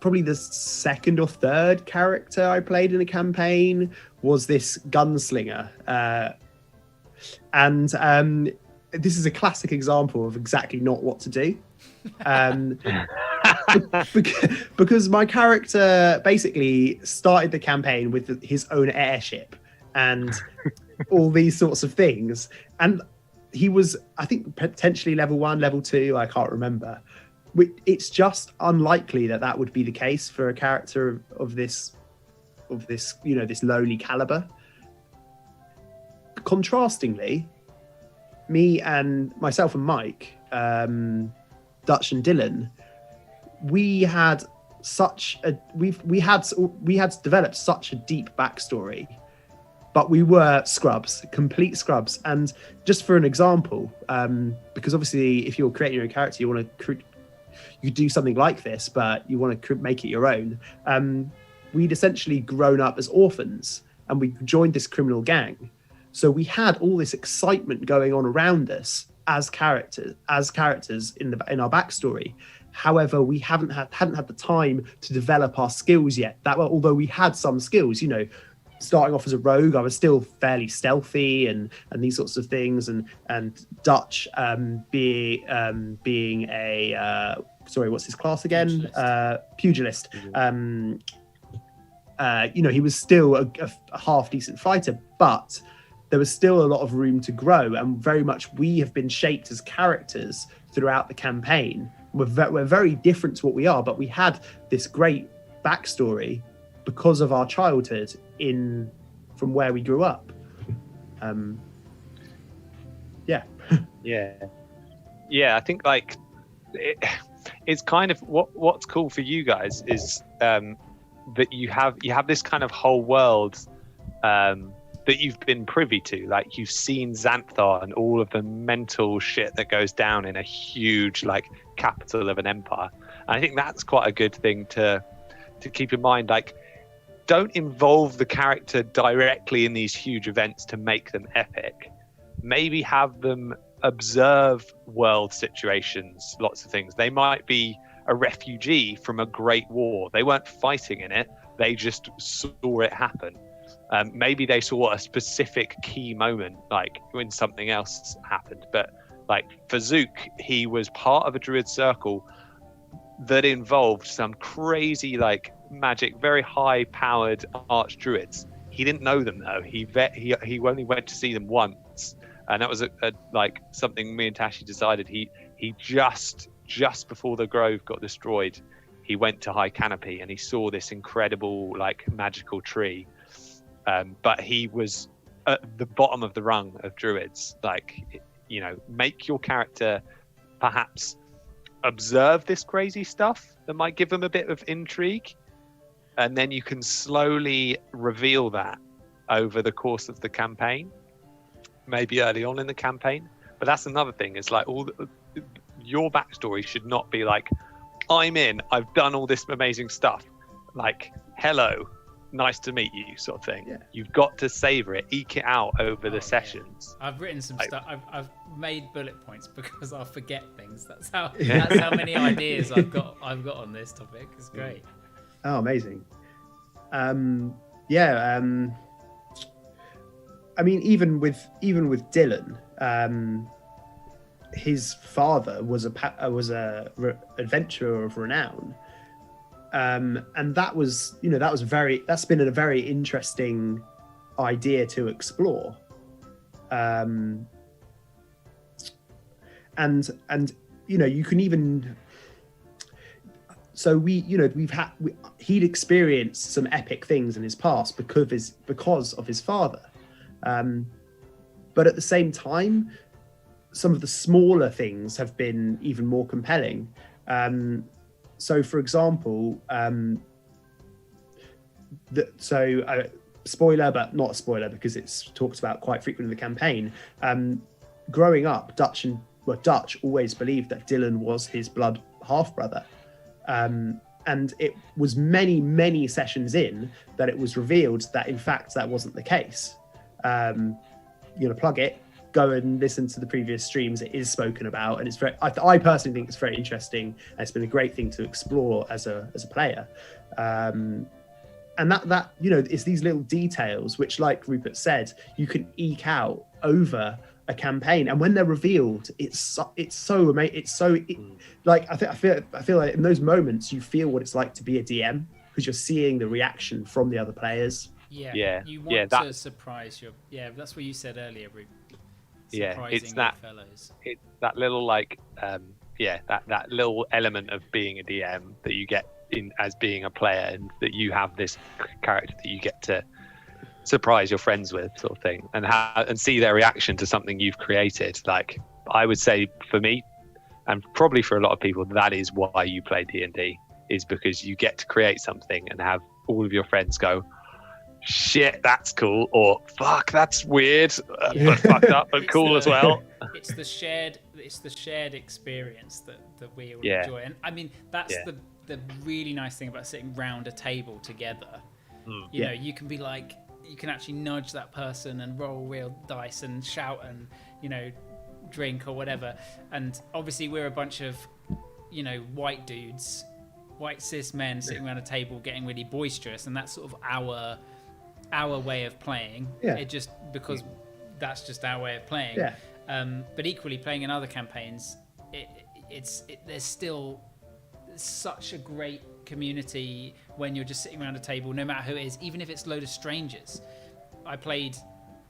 probably the second or third character I played in a campaign was this gunslinger, and this is a classic example of exactly not what to do. Because my character basically started the campaign with his own airship and all these sorts of things, and he was, I think, potentially level 1, level 2, I can't remember. It's just unlikely that would be the case for a character of this this lowly caliber. Contrastingly, myself and Mike, Dutch and Dylan, we had developed such a deep backstory, but we were scrubs, complete scrubs. And just for an example, because obviously if you're creating your own character, you want to you do something like this, but you want to make it your own. We'd essentially grown up as orphans, and we joined this criminal gang. So we had all this excitement going on around us as characters in our backstory. However, we hadn't had the time to develop our skills yet. Although we had some skills, starting off as a rogue, I was still fairly stealthy and these sorts of things. And Dutch being a what's his class again? Pugilist. He was still a half decent fighter, but there was still a lot of room to grow, and very much we have been shaped as characters throughout the campaign. We're very different to what we are, but we had this great backstory because of our childhood from where we grew up. I think like it's kind of what's cool for you guys is that you have this kind of whole world that you've been privy to. Like, you've seen Xanthar and all of the mental shit that goes down in a huge capital of an empire. And I think that's quite a good thing to keep in mind. Like, don't involve the character directly in these huge events to make them epic. Maybe have them observe world situations, lots of things. They might be a refugee from a great war. They weren't fighting in it. They just saw it happen. Maybe they saw a specific key moment, like when something else happened. But for Zook, he was part of a druid circle that involved some crazy magic, very high powered arch druids. He didn't know them though. He only went to see them once, and that was something me and Tashi decided. He just before the grove got destroyed, he went to High Canopy and he saw this incredible magical tree. But he was at the bottom of the rung of druids. Make your character perhaps observe this crazy stuff that might give them a bit of intrigue, and then you can slowly reveal that over the course of the campaign, maybe early on in the campaign. But that's another thing, is your backstory should not be I've done all this amazing stuff, hello, nice to meet you, sort of thing. Yeah. You've got to savor it, eke it out over the sessions. I've written some stuff. I've made bullet points because I'll forget things. That's how many ideas I've got on this topic. It's great. Oh, amazing. I mean, even with Dylan, his father was a adventurer of renown. And that's been a very interesting idea to explore. And you can even, So he'd experienced some epic things in his past because of his father. But at the same time, some of the smaller things have been even more compelling. So, for example, spoiler, but not a spoiler because it's talked about quite frequently in the campaign. Growing up, Dutch always believed that Dylan was his blood half-brother. And it was many, many sessions in that it was revealed that, in fact, that wasn't the case. Plug it, go and listen to the previous streams. It is spoken about, and it's I personally think it's very interesting, and it's been a great thing to explore as a player. And that it's these little details which, like Rupert said, you can eke out over a campaign, and when they're revealed, it's so amazing. I feel like in those moments you feel what it's like to be a DM, because you're seeing the reaction from the other players. You want to surprise your that's what you said earlier, Rupert. It's that fellows. It's that little that little element of being a DM that you get in as being a player, and that you have this character that you get to surprise your friends with, sort of thing, and see their reaction to something you've created. Like, I would say for me, and probably for a lot of people, that is why you play D&D, is because you get to create something and have all of your friends go, shit, that's cool, or fuck, that's weird, but fucked up but cool as well. It's the shared experience that we all enjoy. And I mean, that's the really nice thing about sitting round a table together. You know, you can be like, you can actually nudge that person and roll real dice and shout and, drink or whatever. And obviously we're a bunch of, white dudes, white cis men sitting around a table getting really boisterous, and that's sort of our way of playing. It just, because that's just our way of playing. But equally, playing in other campaigns, there's still such a great community when you're just sitting around a table, no matter who it is, even if it's a load of strangers. I played,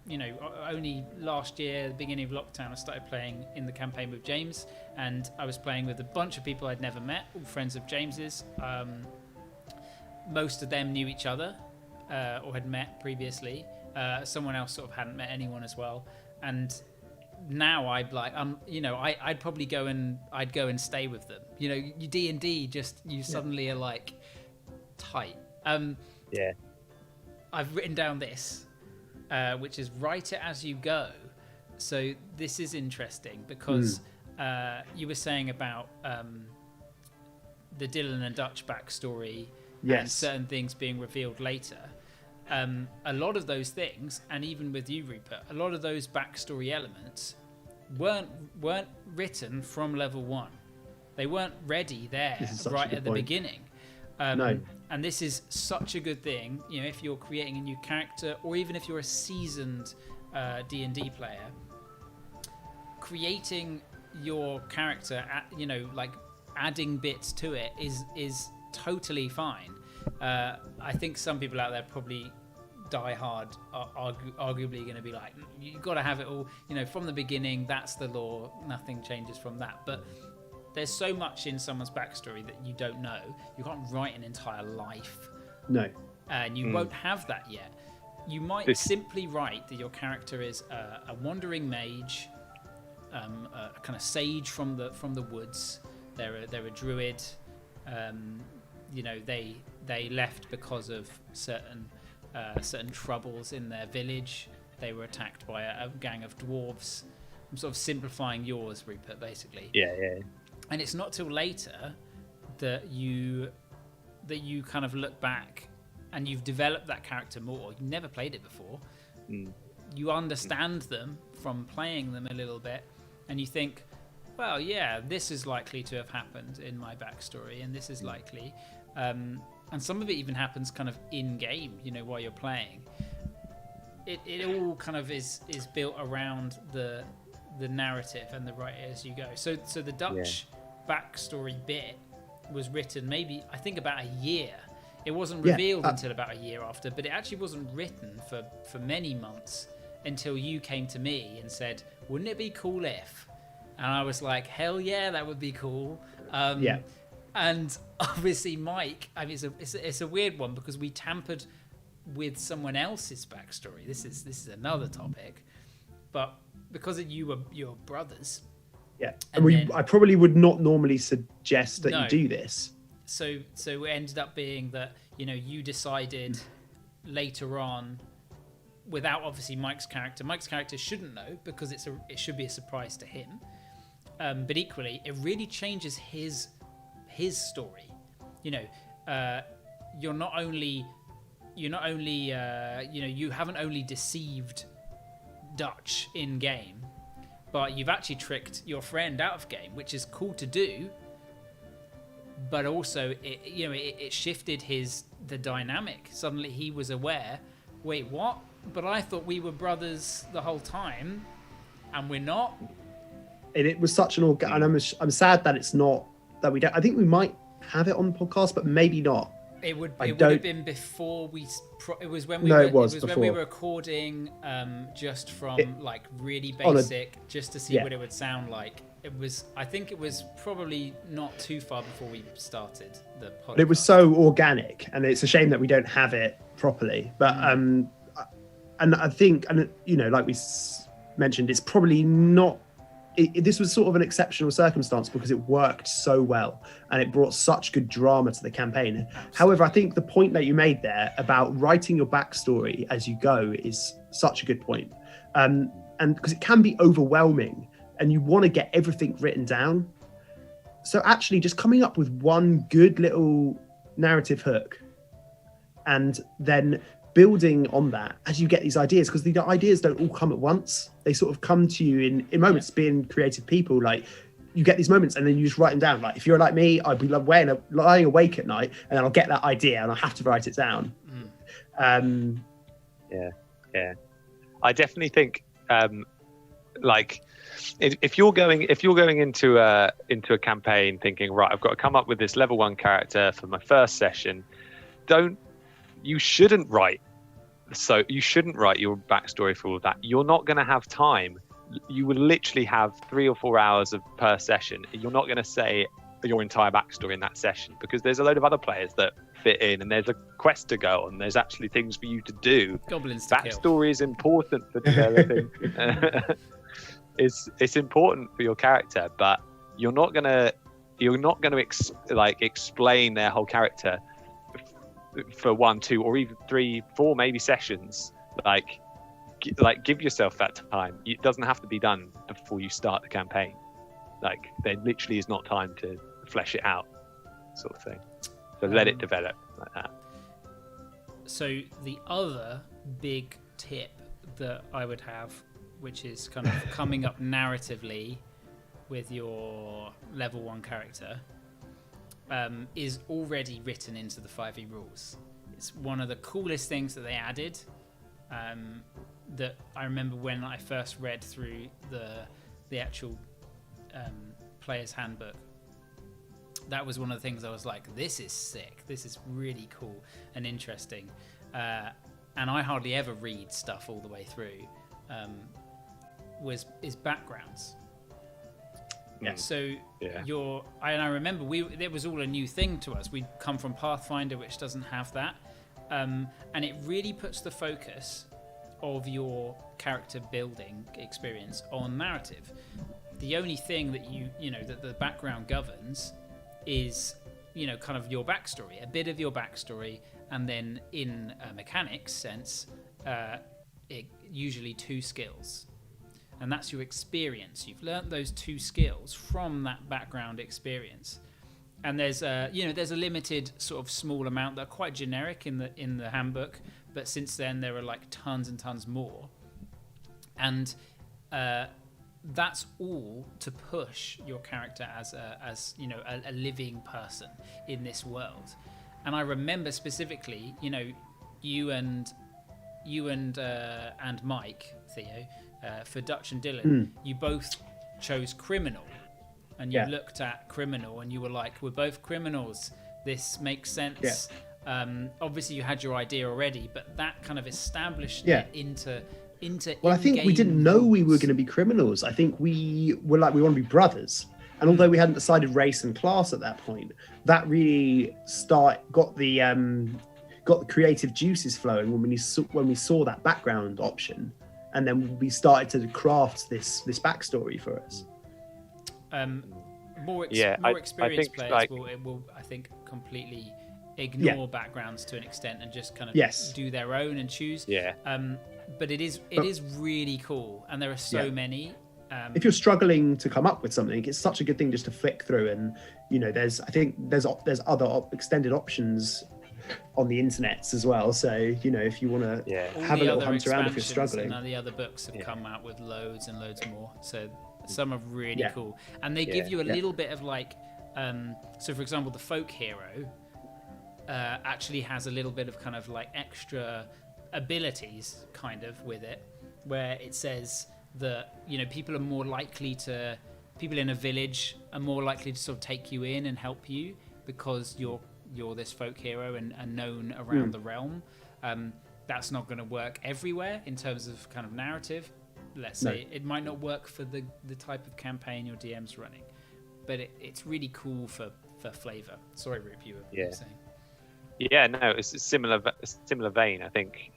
only last year, the beginning of lockdown, I started playing in the campaign with James, and I was playing with a bunch of people I'd never met, all friends of James's. Most of them knew each other or had met previously. Someone else sort of hadn't met anyone as well, and now I'd I'd probably go and stay with them. You D&D, just you suddenly are like tight. I've written down this, which is write it as you go. So this is interesting because you were saying about the Dylan and Dutch backstory and certain things being revealed later. A lot of those things, and even with you, Rupert, a lot of those backstory elements weren't written from level 1. They weren't ready there right at the beginning. No. And this is such a good thing, if you're creating a new character, or even if you're a seasoned D&D player, creating your character, adding bits to it is totally fine. I think some people out there probably die hard are arguably going to be like, you've got to have it all, from the beginning, that's the law, nothing changes from that. But there's so much in someone's backstory that you don't know. You can't write an entire life. No. And you won't have that yet. You might simply write that your character is a wandering mage, a kind of sage from the woods. They're a druid. They left because of certain troubles in their village. They were attacked by a gang of dwarves. I'm sort of simplifying yours, Rupert, basically. Yeah. And it's not till later that you kind of look back and you've developed that character more. You've never played it before. You understand them from playing them a little bit, and you think, well, yeah, this is likely to have happened in my backstory, and this is likely. And some of it even happens kind of in-game, while you're playing. It all kind of is built around the narrative and the write it as you go. So the Dutch backstory bit was written maybe, I think, about a year. It wasn't revealed until about a year after, but it actually wasn't written for many months until you came to me and said, wouldn't it be cool if? And I was like, hell yeah, that would be cool. And And obviously Mike, I mean, it's a weird one because we tampered with someone else's backstory. This is another topic, but because you're brothers. Yeah, and I probably would not normally suggest that you do this. So it ended up being that, you decided later on, without obviously Mike's character. Mike's character shouldn't know because it should be a surprise to him. But equally, it really changes his story. You're not only you haven't only deceived Dutch in game, but you've actually tricked your friend out of game, which is cool to do. But also, it shifted the dynamic. Suddenly, he was aware. Wait, what? But I thought we were brothers the whole time, and we're not. And it was such an and I'm sad that it's not that we don't. I think we might have it on the podcast, but maybe not. It would have been before we. It was when we were. It was when we were recording, just from really basic, just to see what it would sound like. I think it was probably not too far before we started the podcast. But it was so organic, and it's a shame that we don't have it properly. But and I think, like we mentioned, it's probably not. This was sort of an exceptional circumstance because it worked so well and it brought such good drama to the campaign. Absolutely. However, I think the point that you made there about writing your backstory as you go is such a good point. And because it can be overwhelming and you want to get everything written down. So actually just coming up with one good little narrative hook and then building on that as you get these ideas, because the ideas don't all come at once. They sort of come to you in moments. Being creative people, like you get these moments and then you just write them down. Like if you're like me, I'd be lying awake at night and then I'll get that idea and I have to write it down. Yeah. I definitely think if you're going into a campaign thinking, right, I've got to come up with this level 1 character for my first session, you shouldn't write your backstory for all of that. You're not going to have time. You will literally have 3 or 4 hours per session. You're not going to say your entire backstory in that session because there's a load of other players that fit in and there's a quest to go on. There's actually things for you to do. Goblins to kill. Backstory is important for developing. It's important for your character, but you're not gonna explain their whole character for 1, 2, or even 3, 4 maybe sessions. Give yourself that time. It doesn't have to be done before you start the campaign. There literally is not time to flesh it out, sort of thing. So let it develop like that. So the other big tip that I would have, which is kind of coming up narratively with your level 1 character, is already written into the 5e rules. It's one of the coolest things that they added. That I remember when I first read through the actual player's handbook. That was one of the things I was like, this is sick. This is really cool and interesting. And I hardly ever read stuff all the way through. Is backgrounds. Yeah. So I remember it was all a new thing to us. We'd come from Pathfinder, which doesn't have that, and it really puts the focus of your character building experience on narrative. The only thing that that the background governs is kind of your backstory, a bit of your backstory, and then in a mechanics sense, usually 2 skills. And that's your experience. You've learnt those 2 skills from that background experience. And there's a limited sort of small amount that are quite generic in the handbook, but since then there are tons and tons more. And that's all to push your character as a living person in this world. And I remember specifically, you and Mike, Theo, for Dutch and Dylan, you both chose criminal, and you looked at criminal and you were like, we're both criminals, this makes sense. Obviously you had your idea already, but that kind of established it into well, I think we didn't know we were going to be criminals. I think we were we want to be brothers, And although we hadn't decided race and class at that point, that really got the creative juices flowing when we saw that background option, and then we started to craft this backstory for us. More experienced players will I think completely ignore backgrounds to an extent and just kind of do their own and choose. But it is really cool, and there are so many. If you're struggling to come up with something, it's such a good thing just to flick through, and there's other extended options on the internets as well. So if you want to have a little hunt around if you're struggling, and the other books have come out with loads and loads more. So some are really cool, and they give you a little bit of like, so for example, the folk hero actually has a little bit of kind of like extra abilities kind of with it, where it says that people in a village are more likely to sort of take you in and help you because you're this folk hero and known around the realm. That's not going to work everywhere in terms of kind of narrative. Let's say it might not work for the type of campaign your DM's running, but it's really cool for flavor. Sorry, Rup, you were saying. Yeah, no, it's a similar vein. I think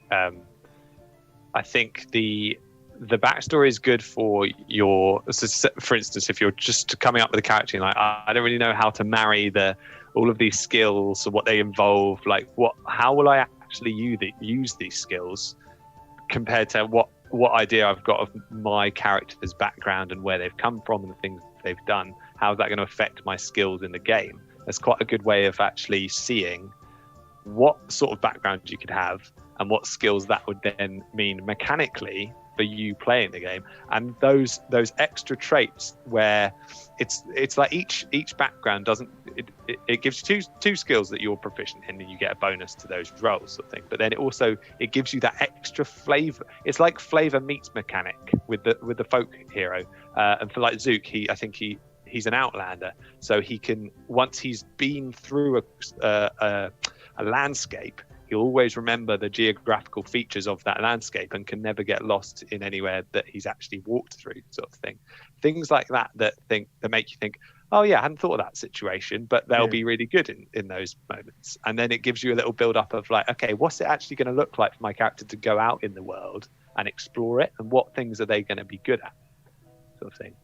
the backstory is good for for instance, if you're just coming up with a character, and like, I don't really know how to marry all of these skills or what they involve. Like, how will I actually use these skills compared to what idea I've got of my character's background and where they've come from and the things they've done? How is that going to affect my skills in the game? That's quite a good way of actually seeing what sort of background you could have and what skills that would then mean mechanically for you playing the game. And those extra traits where it's like each background doesn't it gives you two skills that you're proficient in and you get a bonus to those rolls sort of thing, but then it gives you that extra flavor. It's like flavor meets mechanic with the folk hero, and for like Zook, he's an outlander, so he can, once he's been through a landscape, he'll always remember the geographical features of that landscape and can never get lost in anywhere that he's actually walked through, sort of thing. Things like that make you think, oh yeah, I hadn't thought of that situation, but they'll be really good in those moments. And then it gives you a little build up of like, okay, what's it actually going to look like for my character to go out in the world and explore it, and what things are they going to be good at, sort of thing.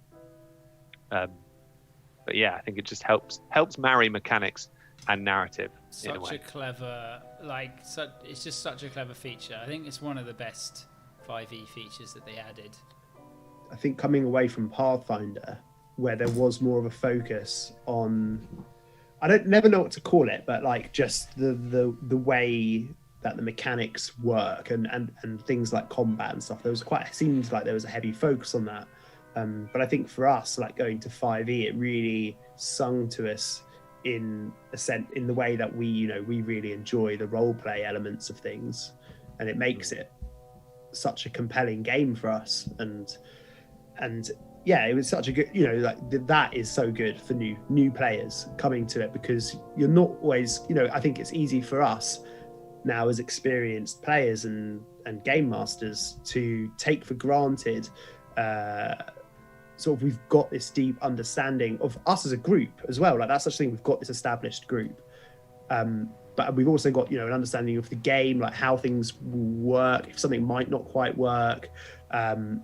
But yeah, I think it just helps marry mechanics and narrative. Such a clever, it's just such a clever feature. I think it's one of the best 5e features that they added. I think coming away from Pathfinder, where there was more of a focus on, I never know what to call it, but like just the way that the mechanics work and things like combat and stuff. Seemed like there was a heavy focus on that. But I think for us, like going to 5e, it really sung to us in the way that we really enjoy the role play elements of things, and it makes it such a compelling game for us. And yeah, it was such a good, that is so good for new players coming to it, because you're not always, I think it's easy for us now as experienced players and game masters to take for granted sort of we've got this deep understanding of us as a group as well. Like that's such a thing, we've got this established group. But we've also got, an understanding of the game, like how things work, if something might not quite work. And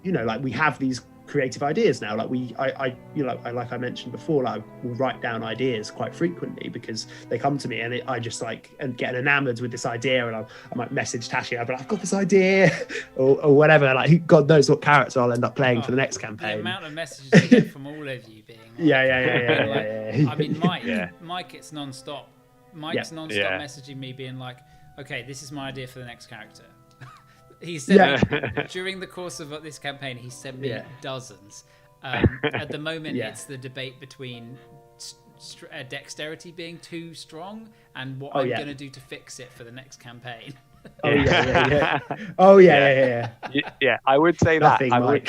like we have these creative ideas now. Like like I mentioned before, like I will write down ideas quite frequently because they come to me and I just and get enamored with this idea, and I might message Tashi, I'll be like, I've got this idea or whatever. Like God knows what character I'll end up playing for the next campaign. The amount of messages I get from all of you being like, yeah. I mean, Mike, it's non-stop. Mike's non-stop messaging me being like, okay, this is my idea for the next character. He sent me, during the course of this campaign, he sent me dozens. At the moment, it's the debate between dexterity being too strong and what I'm going to do to fix it for the next campaign. Yeah, I would say Nothing, that. I would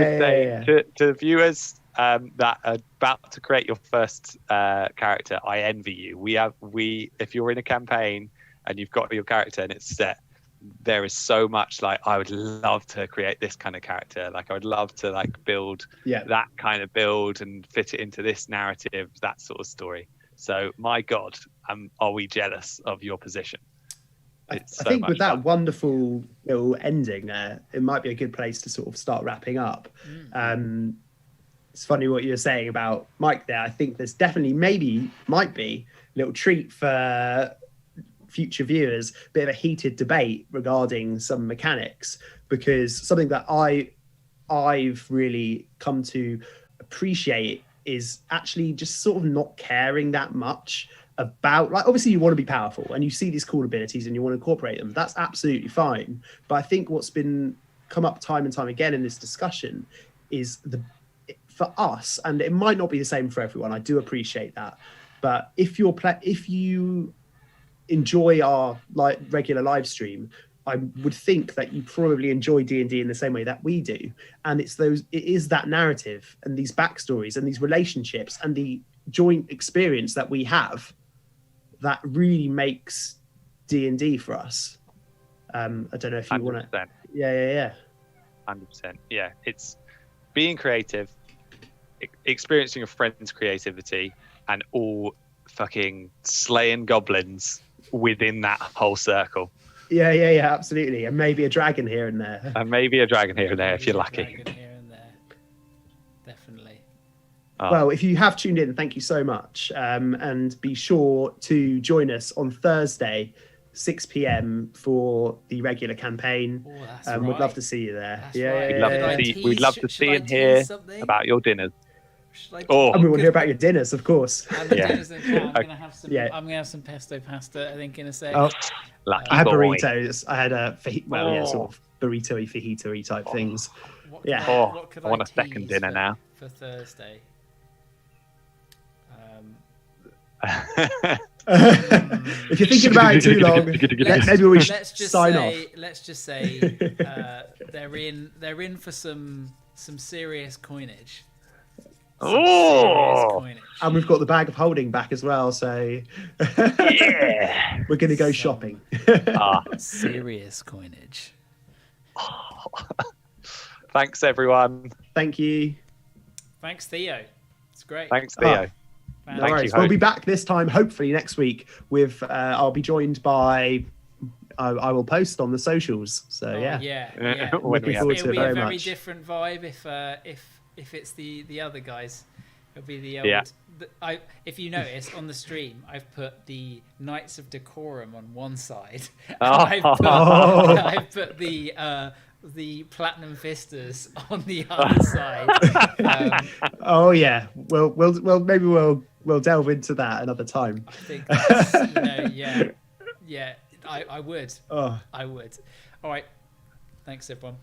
say to the viewers that are about to create your first character, I envy you. If you're in a campaign and you've got your character and it's set, there is so much like I would love to create this kind of character. Like I would love to like build that kind of build and fit it into this narrative, that sort of story. So my God, are we jealous of your position? I think with that wonderful little ending there, it might be a good place to sort of start wrapping up. It's funny what you're saying about Mike there. I think there's definitely might be a little treat for future viewers, a bit of a heated debate regarding some mechanics, because something that I've really come to appreciate is actually just sort of not caring that much about, like, obviously you want to be powerful and you see these cool abilities and you want to incorporate them. That's absolutely fine. But I think what's been come up time and time again in this discussion is for us, and it might not be the same for everyone, I do appreciate that, but if you enjoy our regular live stream, I would think that you probably enjoy D&D in the same way that we do. And it is that narrative and these backstories and these relationships and the joint experience that we have that really makes D&D for us. I don't know if you want to. Yeah. 100%. Yeah, it's being creative, experiencing a friend's creativity, and all fucking slaying goblins within that whole circle. Yeah, absolutely. And maybe a dragon here and there. If you're lucky. Here and there. Definitely. Well, if you have tuned in, thank you so much. And be sure to join us on Thursday, 6 p.m. for the regular campaign. Right. We'd love to see you there. We'd love to see and hear about your dinners. And we want to hear about your dinners, of course. And the dinners in I'm gonna have some. I'm gonna have some pesto pasta, I think, in a sec. I had burritos. I had sort of burrito-y, fajito-y type things. What could I want a second dinner now for Thursday. If you're thinking about it too long, maybe we should sign off. Let's just say they're in for some serious coinage. And we've got the bag of holding back as well, so we're going to go shopping. Serious coinage. Thanks, everyone. Thank you. Thanks, Theo. It's great. Thanks, Theo. No worries. We'll be back this time, hopefully next week. With I'll be joined by. I will post on the socials. So yeah. Looking forward to it very much. It'll be a very different vibe if it's the other guys. It'll be the old. If you notice on the stream, I've put the Knights of Decorum on one side. I've put the Platinum Vistas on the other side. Well, maybe we'll delve into that another time. I think that's, I would. I would. All right. Thanks, everyone.